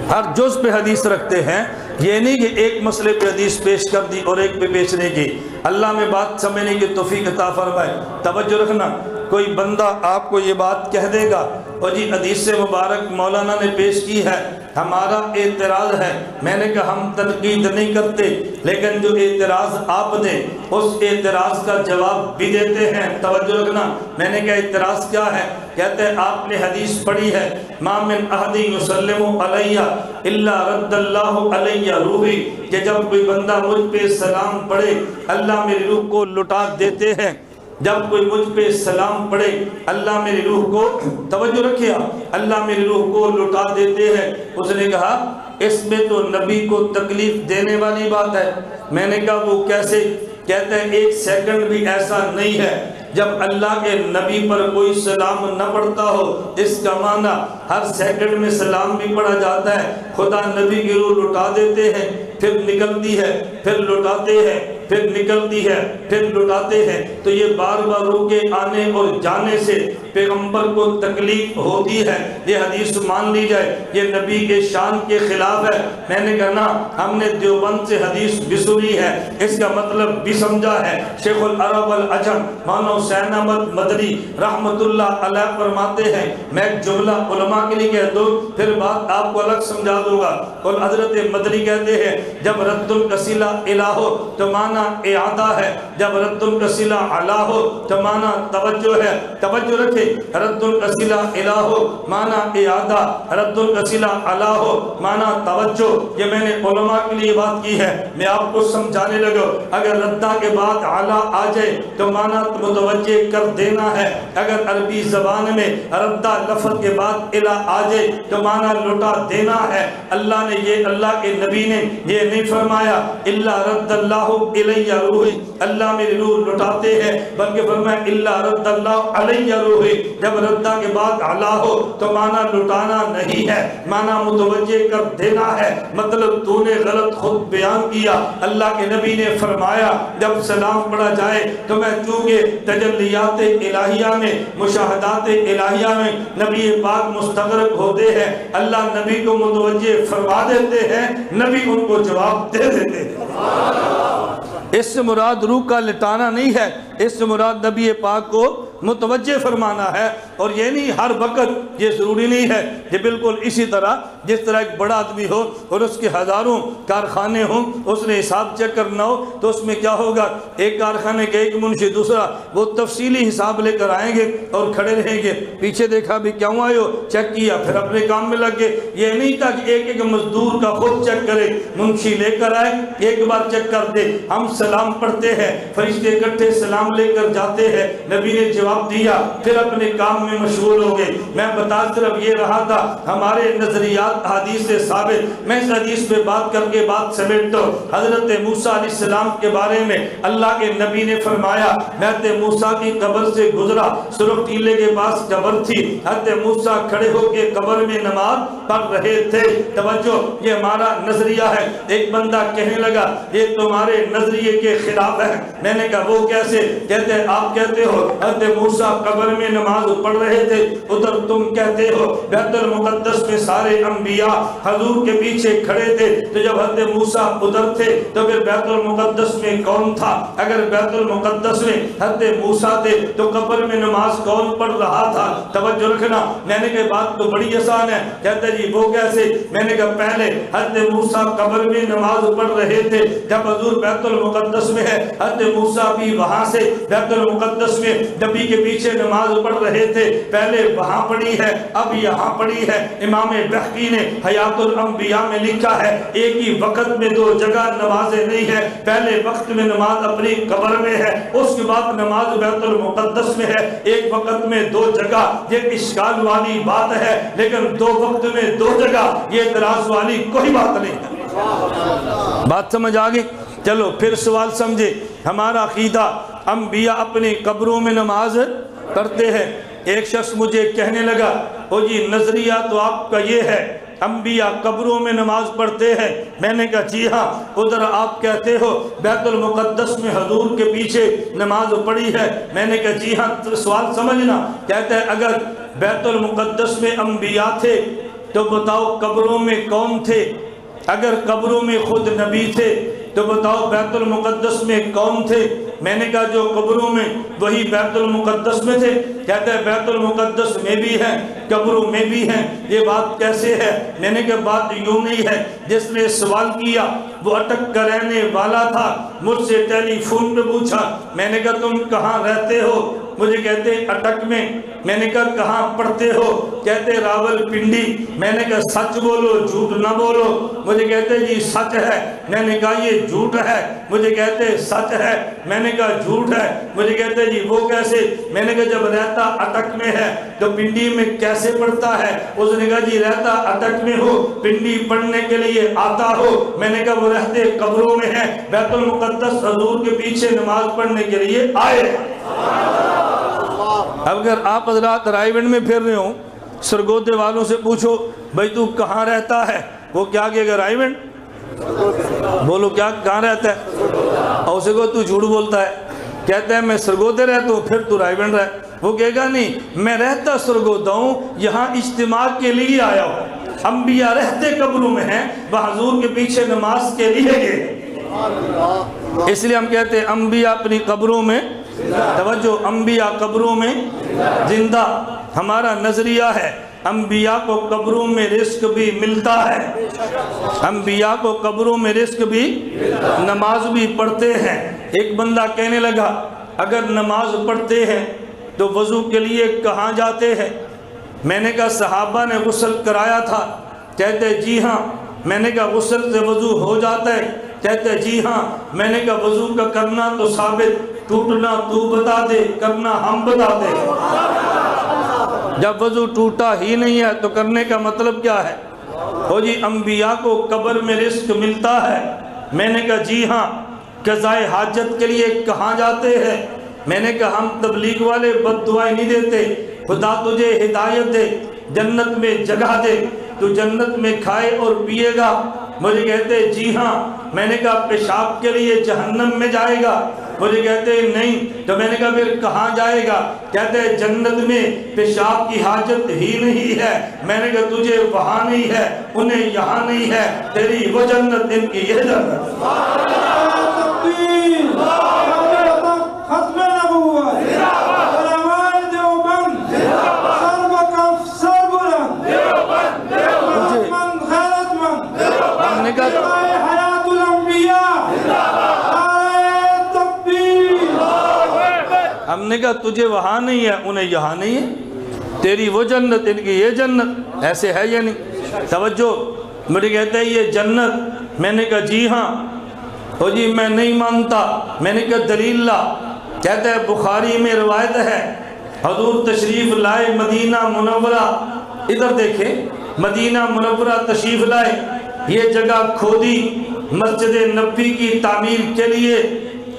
ہر جز پہ حدیث رکھتے ہیں۔ یہ نہیں کہ ایک مسئلے پہ حدیث پیش کر دی اور ایک پہ پیشنے کی۔ اللہ میں بات سمجھنے کی توفیق عطا فرمائے۔ توجہ رکھنا، کوئی بندہ آپ کو یہ بات کہہ دے گا، اور جی حدیث مبارک مولانا نے پیش کی ہے، ہمارا اعتراض ہے۔ میں نے کہا ہم تنقید نہیں کرتے، لیکن جو اعتراض آپ نے اس اعتراض کا جواب بھی دیتے ہیں۔ توجہ رکھنا، میں نے کہا اعتراض کیا ہے؟ کہتے ہیں آپ نے حدیث پڑھی ہے، ما من احد یسلم علیہ الا رد اللہ علیہ روحی، کہ جب کوئی بندہ مجھ پہ سلام پڑھے اللہ میری روح کو لٹا دیتے ہیں۔ جب کوئی مجھ پہ سلام پڑھے اللہ میری روح کو، توجہ رکھیا، اللہ میری روح کو لٹا دیتے ہیں۔ اس نے کہا اس میں تو نبی کو تکلیف دینے والی بات ہے۔ میں نے کہا وہ کیسے؟ کہتے ہیں 1 سیکنڈ بھی ایسا نہیں ہے جب اللہ کے نبی پر کوئی سلام نہ پڑھتا ہو۔ اس کا معنی ہر سیکنڈ میں سلام بھی پڑھا جاتا ہے۔ خدا نبی کی روح لٹا دیتے ہیں، پھر نکلتی ہے، پھر لٹاتے ہیں، پھر نکلتی ہے، پھر لٹاتے ہیں۔ تو یہ بار بار روح کے آنے اور جانے سے پیغمبر کو تکلیف ہوتی ہے۔ یہ حدیث مان لی جائے، یہ نبی کے شان کے خلاف ہے۔ میں نے کہا نا، ہم نے دیوبند سے حدیث بھی سنی ہے، اس کا مطلب بھی سمجھا ہے۔ شیخ العرب والعجم مولانا حسین احمد مدنی رحمت اللہ علیہ فرماتے ہیں، میں ایک جملہ علماء کے لیے کہہ دوں، پھر بات آپ کو الگ سمجھا دوں گا۔ اور حضرت مدنی کہتے ہیں جب رد القصیلہ الہ ہو تو معنی اعادہ ہے، جب رد القصیلہ علا ہو تو معنی توجہ ہے۔ توجہ رکھے، رد القصیلہ الہ ہو معنی اعادہ، رد القصیلہ علا ہو معنی توجہ۔ یہ میں نے علماء کے لیے بات کی ہے، میں آپ کو سمجھانے لگا۔ اگر ردہ کے بعد علا آ جائے تو معنی متوجہ کر دینا ہے۔ اگر عربی زبان میں ردہ لفظ کے بعد الہ آ جائے تو معنی لٹا دینا ہے۔ اللہ نے یہ اللہ کے نبی نے یہ نہیں فرمایا الا رد اللہ الیہ روحی، اللہ میری روح لٹاتے ہیں، بلکہ فرمایا الا رد اللہ علیہ روحی، جب ردہ کے بعد علا ہو تو معنی لٹانا نہیں ہے، معنی متوجہ کر دینا ہے۔ مطلب تو نے غلط خود بیان کیا۔ اللہ کے نبی نے فرمایا جب سلام پڑھا جائے تو میں چونکہ تجلیات الہیہ میں مشاہدات الہیہ میں نبی پاک مستغرق ہوتے ہیں، اللہ نبی کو متوجہ فرما دیتے ہیں، نبی ان کو جواب دے دیتے ہیں۔ اس سے مراد روح کا لٹانا نہیں ہے، اس سے مراد نبی پاک کو متوجہ فرمانا ہے۔ اور یہ نہیں ہر وقت، یہ ضروری نہیں ہے کہ بالکل اسی طرح جس طرح ایک بڑا آدمی ہو اور اس کے ہزاروں کارخانے ہوں، اس نے حساب چیک کرنا ہو تو اس میں کیا ہوگا، ایک کارخانے کے ایک منشی دوسرا وہ تفصیلی حساب لے کر آئیں گے اور کھڑے رہیں گے، پیچھے دیکھا بھی کیوں آئے ہو، چیک کیا، پھر اپنے کام میں لگ گئے۔ یہ نہیں تھا کہ ایک ایک مزدور کا خود چیک کرے، منشی لے کر آئے ایک بار چیک کر دے۔ ہم سلام پڑھتے ہیں، فرشتے اکٹھے سلام لے کر جاتے ہیں، نبی نے جواب دیا، پھر اپنے کام میں مشغول ہو گئے۔ میں بتا صرف یہ رہا تھا ہمارے نظریات حدیث سے ثابت، میں اس حدیث پہ بات کر کے بات سمیٹتا ہوں۔ حضرت موسیٰ علیہ السلام کے بارے میں اللہ کے نبی نے فرمایا میں حضرت موسیٰ کی قبر سے گزرا، سرخ ٹیلے کے پاس قبر تھی، حضرت موسیٰ کھڑے ہو کے قبر میں نماز پڑھ رہے تھے۔ توجہ، یہ ہمارا نظریہ ہے۔ ایک بندہ کہنے لگا یہ تمہارے نظریے کے خلاف ہے۔ میں نے کہا وہ کیسے؟ کہتے ہیں آپ کہتے ہو حضرت موسیٰ قبر میں نماز پڑھ رہے تھے، ادھر تم کہتے ہو بیت المقدس میں سارے انبیاء حضور کے پیچھے کھڑے تھے، تو جب حضرت موسیٰ ادھر تھے تو پھر بیت المقدس میں کون تھا؟ اگر بیت المقدس میں حضرت موسیٰ تھے تو قبر میں نماز کون پڑھ رہا تھا؟ توجہ رکھنا۔ میں نے کہا بات تو بڑی آسان ہے۔ کہتے جی وہ کیسے؟ میں نے کہا پہلے حضرت موسیٰ قبر میں نماز پڑھ رہے تھے، جب حضور بیت المقدس میں ہے، حضرت موسیٰ بھی وہاں سے بیت المقدس میں نبی کے پیچھے نماز پڑھ رہے تھے، پہلے وہاں پڑھی ہے اب یہاں پڑھی ہے۔ امام بہقی نے حیات الانبیاء میں لکھا ہے ایک ہی وقت میں دو جگہ نمازیں نہیں ہے، پہلے وقت میں نماز اپنی قبر میں ہے، اس کے بعد نماز بیت المقدس میں ہے، ایک وقت میں دو جگہ۔ یہ اشکال والی بات ہے، لیکن دو وقت میں دو جگہ یہ اعتراض والی کوئی بات نہیں ہے۔ بات سمجھ آگئی؟ چلو پھر سوال سمجھے۔ ہمارا عقیدہ انبیاء اپنی قبروں میں نماز پڑھتے ہیں۔ ایک شخص مجھے کہنے لگا او جی نظریہ تو آپ کا یہ ہے انبیاء قبروں میں نماز پڑھتے ہیں۔ میں نے کہا جی ہاں، ادھر آپ کہتے ہو بیت المقدس میں حضور کے پیچھے نماز پڑھی ہے۔ میں نے کہا جی ہاں، سوال سمجھنا۔ کہتے ہیں اگر بیت المقدس میں انبیاء تھے تو بتاؤ قبروں میں کون تھے؟ اگر قبروں میں خود نبی تھے تو بتاؤ بیت المقدس میں کون تھے؟ میں نے کہا جو قبروں میں وہی بیت المقدس میں تھے۔ کہتا ہے بیت المقدس میں بھی ہیں قبروں میں بھی ہیں، یہ بات کیسے ہے؟ میں نے کہا بات یوں نہیں ہے، جس نے سوال کیا وہ اٹک کر رہنے والا تھا، مجھ سے ٹیلی فون پہ پوچھا، میں نے کہا تم کہاں رہتے ہو؟ مجھے کہتے اٹک میں۔ میں نے کہا کہاں پڑھتے ہو؟ کہتے راول پنڈی۔ میں نے کہا سچ بولو جھوٹ نہ بولو۔ مجھے کہتے جی سچ ہے۔ میں نے کہا یہ جھوٹ ہے۔ مجھے کہتے سچ ہے۔ میں نے کہا جھوٹ ہے۔ مجھے کہتے جی وہ کیسے؟ میں نے کہا جب رہتا اٹک میں ہے تو پنڈی میں کیسے پڑھتا ہے؟ اس نے کہا جی رہتا اٹک میں ہو، پنڈی پڑھنے کے لیے آتا ہو۔ میں نے کہا وہ رہتے قبروں میں ہے، بیت المقدس حضور کے پیچھے نماز پڑھنے کے لیے آئے۔ اگر آپ حضرات رائے گنج میں پھر رہے ہوں، سرگودے والوں سے پوچھو بھائی تو کہاں رہتا ہے؟ وہ کیا کہے گا رائے گنج؟ بولو کیا کہاں رہتا ہے؟ اور اسے کو تو جھوٹ بولتا ہے، کہتا ہے میں سرگودے رہتا ہوں، پھر تو رائے گنج رہے۔ وہ کہے گا نہیں میں رہتا سرگودہ ہوں، یہاں اجتماع کے لیے آیا ہوں۔ انبیاء رہتے قبروں میں ہیں، وہ حضور کے پیچھے نماز کے لیے گئے۔ اس لیے ہم کہتے ہیں انبیاء اپنی قبروں میں، توجہ، انبیاء قبروں میں زندہ۔ ہمارا نظریہ ہے انبیاء کو قبروں میں رزق بھی ملتا ہے، انبیاء کو قبروں میں رزق بھی، نماز بھی پڑھتے ہیں۔ ایک بندہ کہنے لگا اگر نماز پڑھتے ہیں تو وضو کے لیے کہاں جاتے ہیں؟ میں نے کہا صحابہ نے غسل کرایا تھا۔ کہتے جی ہاں۔ میں نے کہا غسل سے وضو ہو جاتا ہے؟ کہتے جی ہاں۔ میں نے کہا وضو کا کرنا تو ثابت، ٹوٹنا تو بتا دے، کرنا ہم بتاتے ہیں۔ جب وضو ٹوٹا ہی نہیں ہے تو کرنے کا مطلب کیا ہے؟ وہ جی انبیاء کو قبر میں رزق ملتا ہے۔ میں نے کہا جی ہاں، قضاء حاجت کے لیے کہاں جاتے ہیں؟ میں نے کہا ہم تبلیغ والے بد دعائیں نہیں دیتے، خدا تجھے ہدایت دے، جنت میں جگہ دے، تو جنت میں کھائے اور پیے گا۔ مجھے کہتے جی ہاں۔ میں نے کہا پیشاب کے لیے جہنم میں جائے گا؟ مجھے کہتے نہیں۔ تو میں نے کہا پھر کہاں جائے گا؟ کہتے جنت میں پیشاب کی حاجت ہی نہیں ہے۔ میں نے کہا تجھے وہاں نہیں ہے، انہیں یہاں نہیں ہے، تیری وہ جنت، ان کی یہ جنت۔ تکبیر، ختم نبوت، علماء دیوبند، سر وقف سر بلند، غیرت مند، ہم نے کہا حیات الانبیاء، تکبیر۔ ہم نے کہا تجھے وہاں نہیں ہے، انہیں یہاں نہیں ہے، تیری وہ جنت، ان کی یہ جنت۔ ایسے ہے یا نہیں؟ توجہ۔ مجھے کہتے ہیں یہ جنت۔ میں نے کہا جی ہاں۔ وہ جی میں نہیں مانتا۔ میں نے کہا دلیل لا۔ کہتے ہیں بخاری میں روایت ہے، حضور تشریف لائے مدینہ منورہ۔ ادھر دیکھیں، مدینہ منورہ تشریف لائے، یہ جگہ کھودی مسجد نبوی کی تعمیر کے لیے،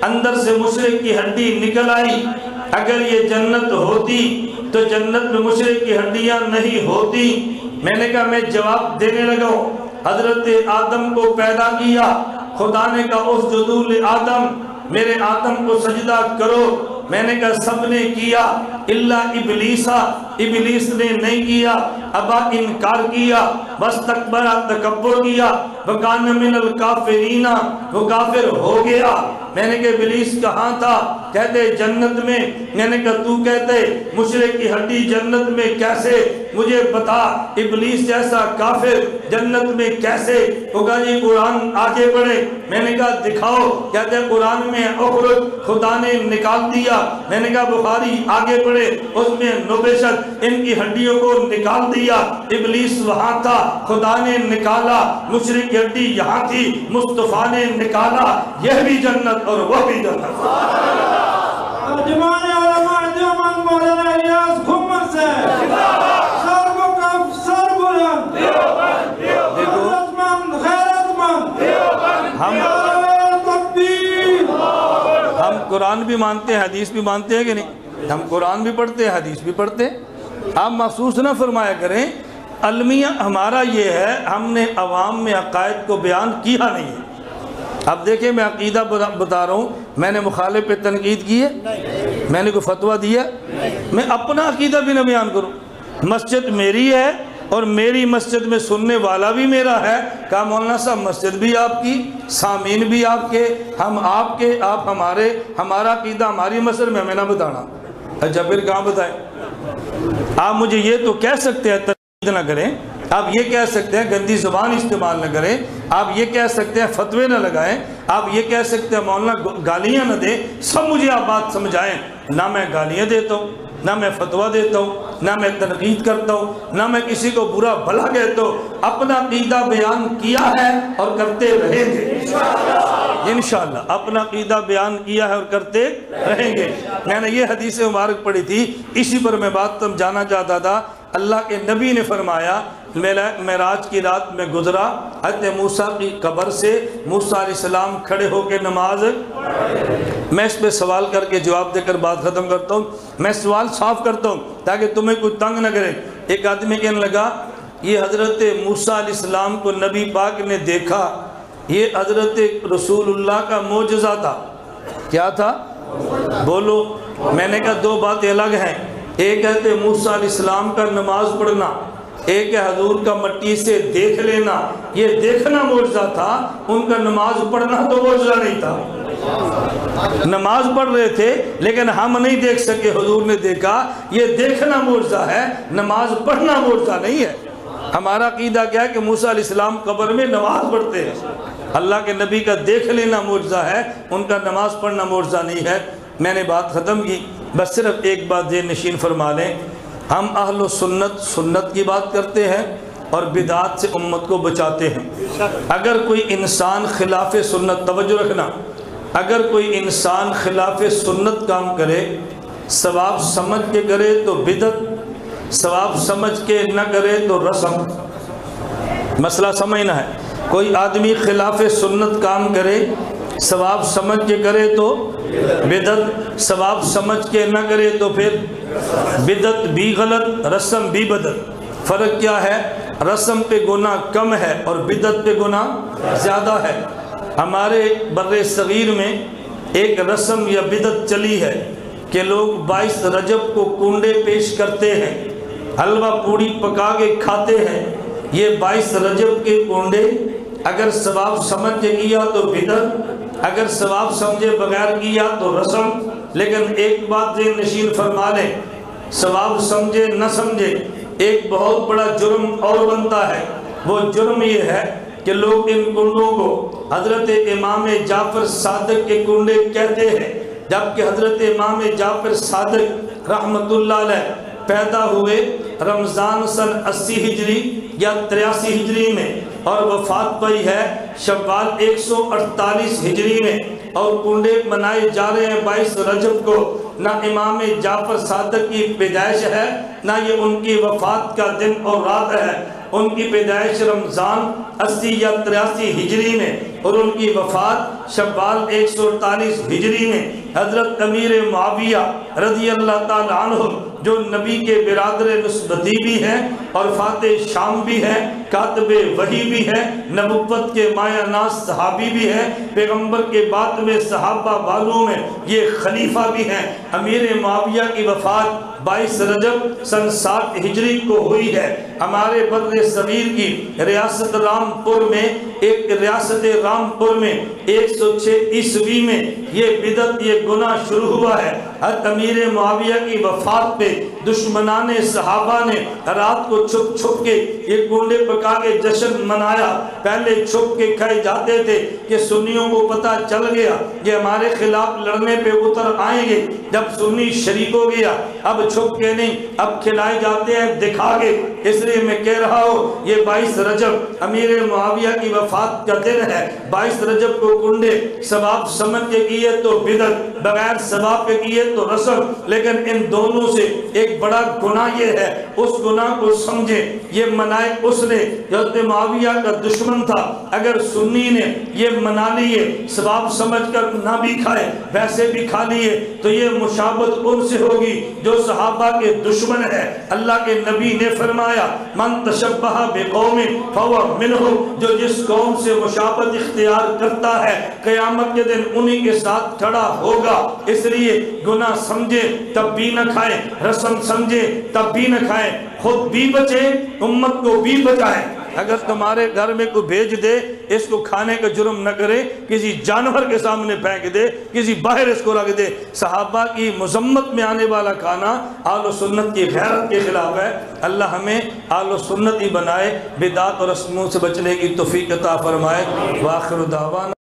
اندر سے مشرک کی ہڈی نکل آئی۔ اگر یہ جنت ہوتی تو جنت میں مشرک کی ہڈیاں نہیں ہوتی۔ میں نے کہا میں جواب دینے لگا ہوں، حضرت آدم کو پیدا کیا، خدا نے کہا اسجدوا لآدم، میرے آدم کو سجدہ کرو۔ میں نے کہا سب نے کیا الا ابلیسا، ابلیس نے نہیں کیا، ابا انکار کیا، واستکبر تکبر کیا، وکان من الکافرین، وہ کافر ہو گیا۔ میں نے کہا ابلیس کہاں تھا؟ کہتے جنت میں۔ میں نے کہا تو کہتے مشرک کی ہڈی جنت میں کیسے؟ مجھے بتا ابلیس جیسا کافر جنت میں کیسے ہوگا؟ جی قرآن آگے بڑھے۔ میں نے کہا دکھاؤ۔ کہتے قرآن میں اخرج، خدا نے نکال دیا۔ میں نے کہا بخاری آگے بڑھے، اس میں نبشت، ان کی ہڈیوں کو نکال دیا۔ ابلیس وہاں تھا، خدا نے نکالا۔ مشرک کی ہڈی یہاں تھی، مصطفیٰ نے نکالا۔ یہ بھی جنت اور وہ بھی جنت۔ ترجمان علماء دیوبند مولانا الیاس گھمر سے، سر وقف سر بلند، غیرت مند غیرت مند، تکبیر۔ ہم قرآن بھی مانتے ہیں، حدیث بھی مانتے ہیں کہ نہیں؟ ہم قرآن بھی پڑھتے ہیں، حدیث بھی پڑھتے ہیں۔ آپ محسوس نہ فرمایا کریں، المیہ ہمارا یہ ہے، ہم نے عوام میں عقائد کو بیان کیا نہیں ہے۔ اب دیکھیں میں عقیدہ بتا رہا ہوں، میں نے مخالف پہ تنقید کی ہے؟ میں نے کوئی فتویٰ دیا؟ میں اپنا عقیدہ بھی نہ بیان کروں۔ مسجد میری ہے اور میری مسجد میں سننے والا بھی میرا ہے۔ کہا مولانا صاحب مسجد بھی آپ کی، سامعین بھی آپ کے، ہم آپ کے، آپ ہمارے، ہمارا عقیدہ ہماری مسجد میں ہمیں نہ بتانا۔ اچھا پھر کہاں بتائیں؟ آپ مجھے یہ تو کہہ سکتے ہیں تنقید نہ کریں، آپ یہ کہہ سکتے ہیں گندی زبان استعمال نہ کریں، آپ یہ کہہ سکتے ہیں فتوے نہ لگائیں، آپ یہ کہہ سکتے ہیں مولانا گالیاں نہ دیں، سب مجھے آپ بات سمجھائیں۔ نہ میں گالیاں دیتا ہوں، نہ میں فتویٰ دیتا ہوں، نہ میں تنقید کرتا ہوں، نہ میں کسی کو برا بھلا کہتا ہوں۔ اپنا عقیدہ بیان کیا ہے اور کرتے رہیں گے انشاءاللہ۔ اپنا عقیدہ بیان کیا ہے اور کرتے رہیں گے۔ میں نے یہ حدیث مبارک پڑھی تھی، اسی پر میں بات سمجھانا چاہتا تھا۔ اللہ کے نبی نے فرمایا معراج کی رات میں گزرا، حضرت موسیٰ کی قبر سے موسیٰ علیہ السلام کھڑے ہو کے نماز۔ میں اس پہ سوال کر کے جواب دے کر بات ختم کرتا ہوں۔ میں سوال صاف کرتا ہوں تاکہ تمہیں کوئی تنگ نہ کرے۔ ایک آدمی کہنے لگا یہ حضرت موسیٰ علیہ السلام کو نبی پاک نے دیکھا، یہ حضرت رسول اللہ کا معجزہ تھا۔ کیا تھا؟ بولو۔ میں نے کہا دو باتیں الگ ہیں، ایک ہے موسیٰ علیہ السلام کا نماز پڑھنا، ایک ہے حضور کا مٹی سے دیکھ لینا۔ یہ دیکھنا معجزہ تھا، ان کا نماز پڑھنا تو معجزہ نہیں تھا۔ نماز پڑھ رہے تھے لیکن ہم نہیں دیکھ سکے، حضور نے دیکھا۔ یہ دیکھنا معجزہ ہے، نماز پڑھنا معجزہ نہیں ہے۔ ہمارا عقیدہ کیا ہے کہ موسیٰ علیہ السلام قبر میں نماز پڑھتے ہیں۔ اللہ کے نبی کا دیکھ لینا معجزہ ہے، ان کا نماز پڑھنا معجزہ نہیں ہے۔ میں نے بات ختم کی، بس صرف ایک بات ذہن نشین فرما لیں، ہم اہل و سنت کی بات کرتے ہیں اور بدعات سے امت کو بچاتے ہیں۔ اگر کوئی انسان خلاف سنت، توجہ رکھنا، اگر کوئی انسان خلاف سنت کام کرے، ثواب سمجھ کے کرے تو بدعت، ثواب سمجھ کے نہ کرے تو رسم، مسئلہ سمجھنا ہے۔ کوئی آدمی خلاف سنت کام کرے، ثواب سمجھ کے کرے تو بدعت، ثواب سمجھ کے نہ کرے تو پھر بدعت بھی غلط، رسم بھی بدعت۔ فرق کیا ہے؟ رسم پہ گناہ کم ہے اور بدعت پہ گناہ زیادہ ہے۔ ہمارے بر صغیر میں ایک رسم یا بدعت چلی ہے کہ لوگ 22 رجب کو کنڈے پیش کرتے ہیں، حلوہ پوڑی پکا کے کھاتے ہیں۔ یہ 22 رجب کے کنڈے اگر ثواب سمجھ کے کیا تو بدعت، اگر ثواب سمجھے بغیر کیا تو رسم۔ لیکن ایک بات ذہن نشین فرما لیں، ثواب سمجھے نہ سمجھے ایک بہت بڑا جرم اور بنتا ہے۔ وہ جرم یہ ہے کہ لوگ ان کنڈوں کو حضرت امام جعفر صادق کے کنڈے کہتے ہیں، جبکہ حضرت امام جعفر صادق رحمت اللہ علیہ پیدا ہوئے رمضان سن 80 ہجری یا 83 ہجری میں اور وفات پائی ہے شوال 148 ہجری میں، اور کنڈے منائے جا رہے ہیں 22 رجب کو۔ نہ امام جعفر صادق کی پیدائش ہے، نہ یہ ان کی وفات کا دن اور رات ہے۔ ان کی پیدائش رمضان 80 یا 83 ہجری میں اور ان کی وفات شوال 148 ہجری میں۔ حضرت امیر معاویہ رضی اللہ تعالیٰ عنہ جو نبی کے برادر نسبتی بھی ہیں اور فاتح شام بھی ہیں، کاتب وحی بھی ہیں، نبوت کے مایہ ناز صحابی بھی ہیں، پیغمبر کے بعد میں صحابہ والوں میں یہ خلیفہ بھی ہیں۔ امیر معاویہ کی وفات 22 رجب سن 60 ہجری کو ہوئی ہے۔ ہمارے بر صغیر کی ریاست رامپور میں، ایک ریاست رامپور میں 106 عیسوی میں یہ بدعت، یہ گناہ شروع ہوا ہے۔ حضرت امیر معاویہ کی وفات پہ دشمنان صحابہ نے رات کو چھپ چھپ کے یہ کنڈے پکا کے جشن منایا۔ پہلے چھپ کے کھائے جاتے تھے کہ سنیوں کو پتہ چل گیا یہ ہمارے خلاف لڑنے پہ اتر آئیں گے۔ جب سنی شریک ہو گیا اب چھپ کے نہیں، اب کھلائے جاتے ہیں دکھا کے۔ اس لیے میں کہہ رہا ہوں یہ 22 رجب امیر معاویہ کی وفات کا دن ہے۔ 22 رجب کو کنڈے ثواب سمجھ کے کیے تو بدعت، بغیر ثواب کے کیے تو رسم۔ لیکن ان دونوں سے ایک بڑا گناہ یہ ہے، اس گناہ کو سمجھے یہ منائے اس نے جو حضرت معاویہ کا دشمن تھا۔ اگر سنی نے یہ منا لیے ثواب سمجھ کر نہ بھی کھائے ویسے بھی کھا لیے تو یہ مشابہت ان سے ہوگی جو صحابہ کے دشمن ہے۔ اللہ کے نبی نے فرمایا من تشبہ بقوم فہو منہم، جو جس قوم سے مشابہت اختیار کرتا ہے قیامت کے دن انہی کے ساتھ کھڑا ہوگا۔ اس لیے گناہ سمجھے تب بھی نہ کھائیں، رسم سمجھے تب بھی نہ کھائیں، خود بھی بچے امت کو بھی بچائیں۔ اگر تمہارے گھر میں کوئی بھیج دے اس کو کھانے کا جرم نہ کرے، کسی جانور کے سامنے پھینک دے، کسی باہر اس کو رکھ دے۔ صحابہ کی مذمت میں آنے والا کھانا اہل سنت کی غیرت کے خلاف ہے۔ اللہ ہمیں اہل سنت ہی بنائے، بدعات اور رسموں سے بچنے کی توفیق عطا فرمائے۔ وآخر دعوانا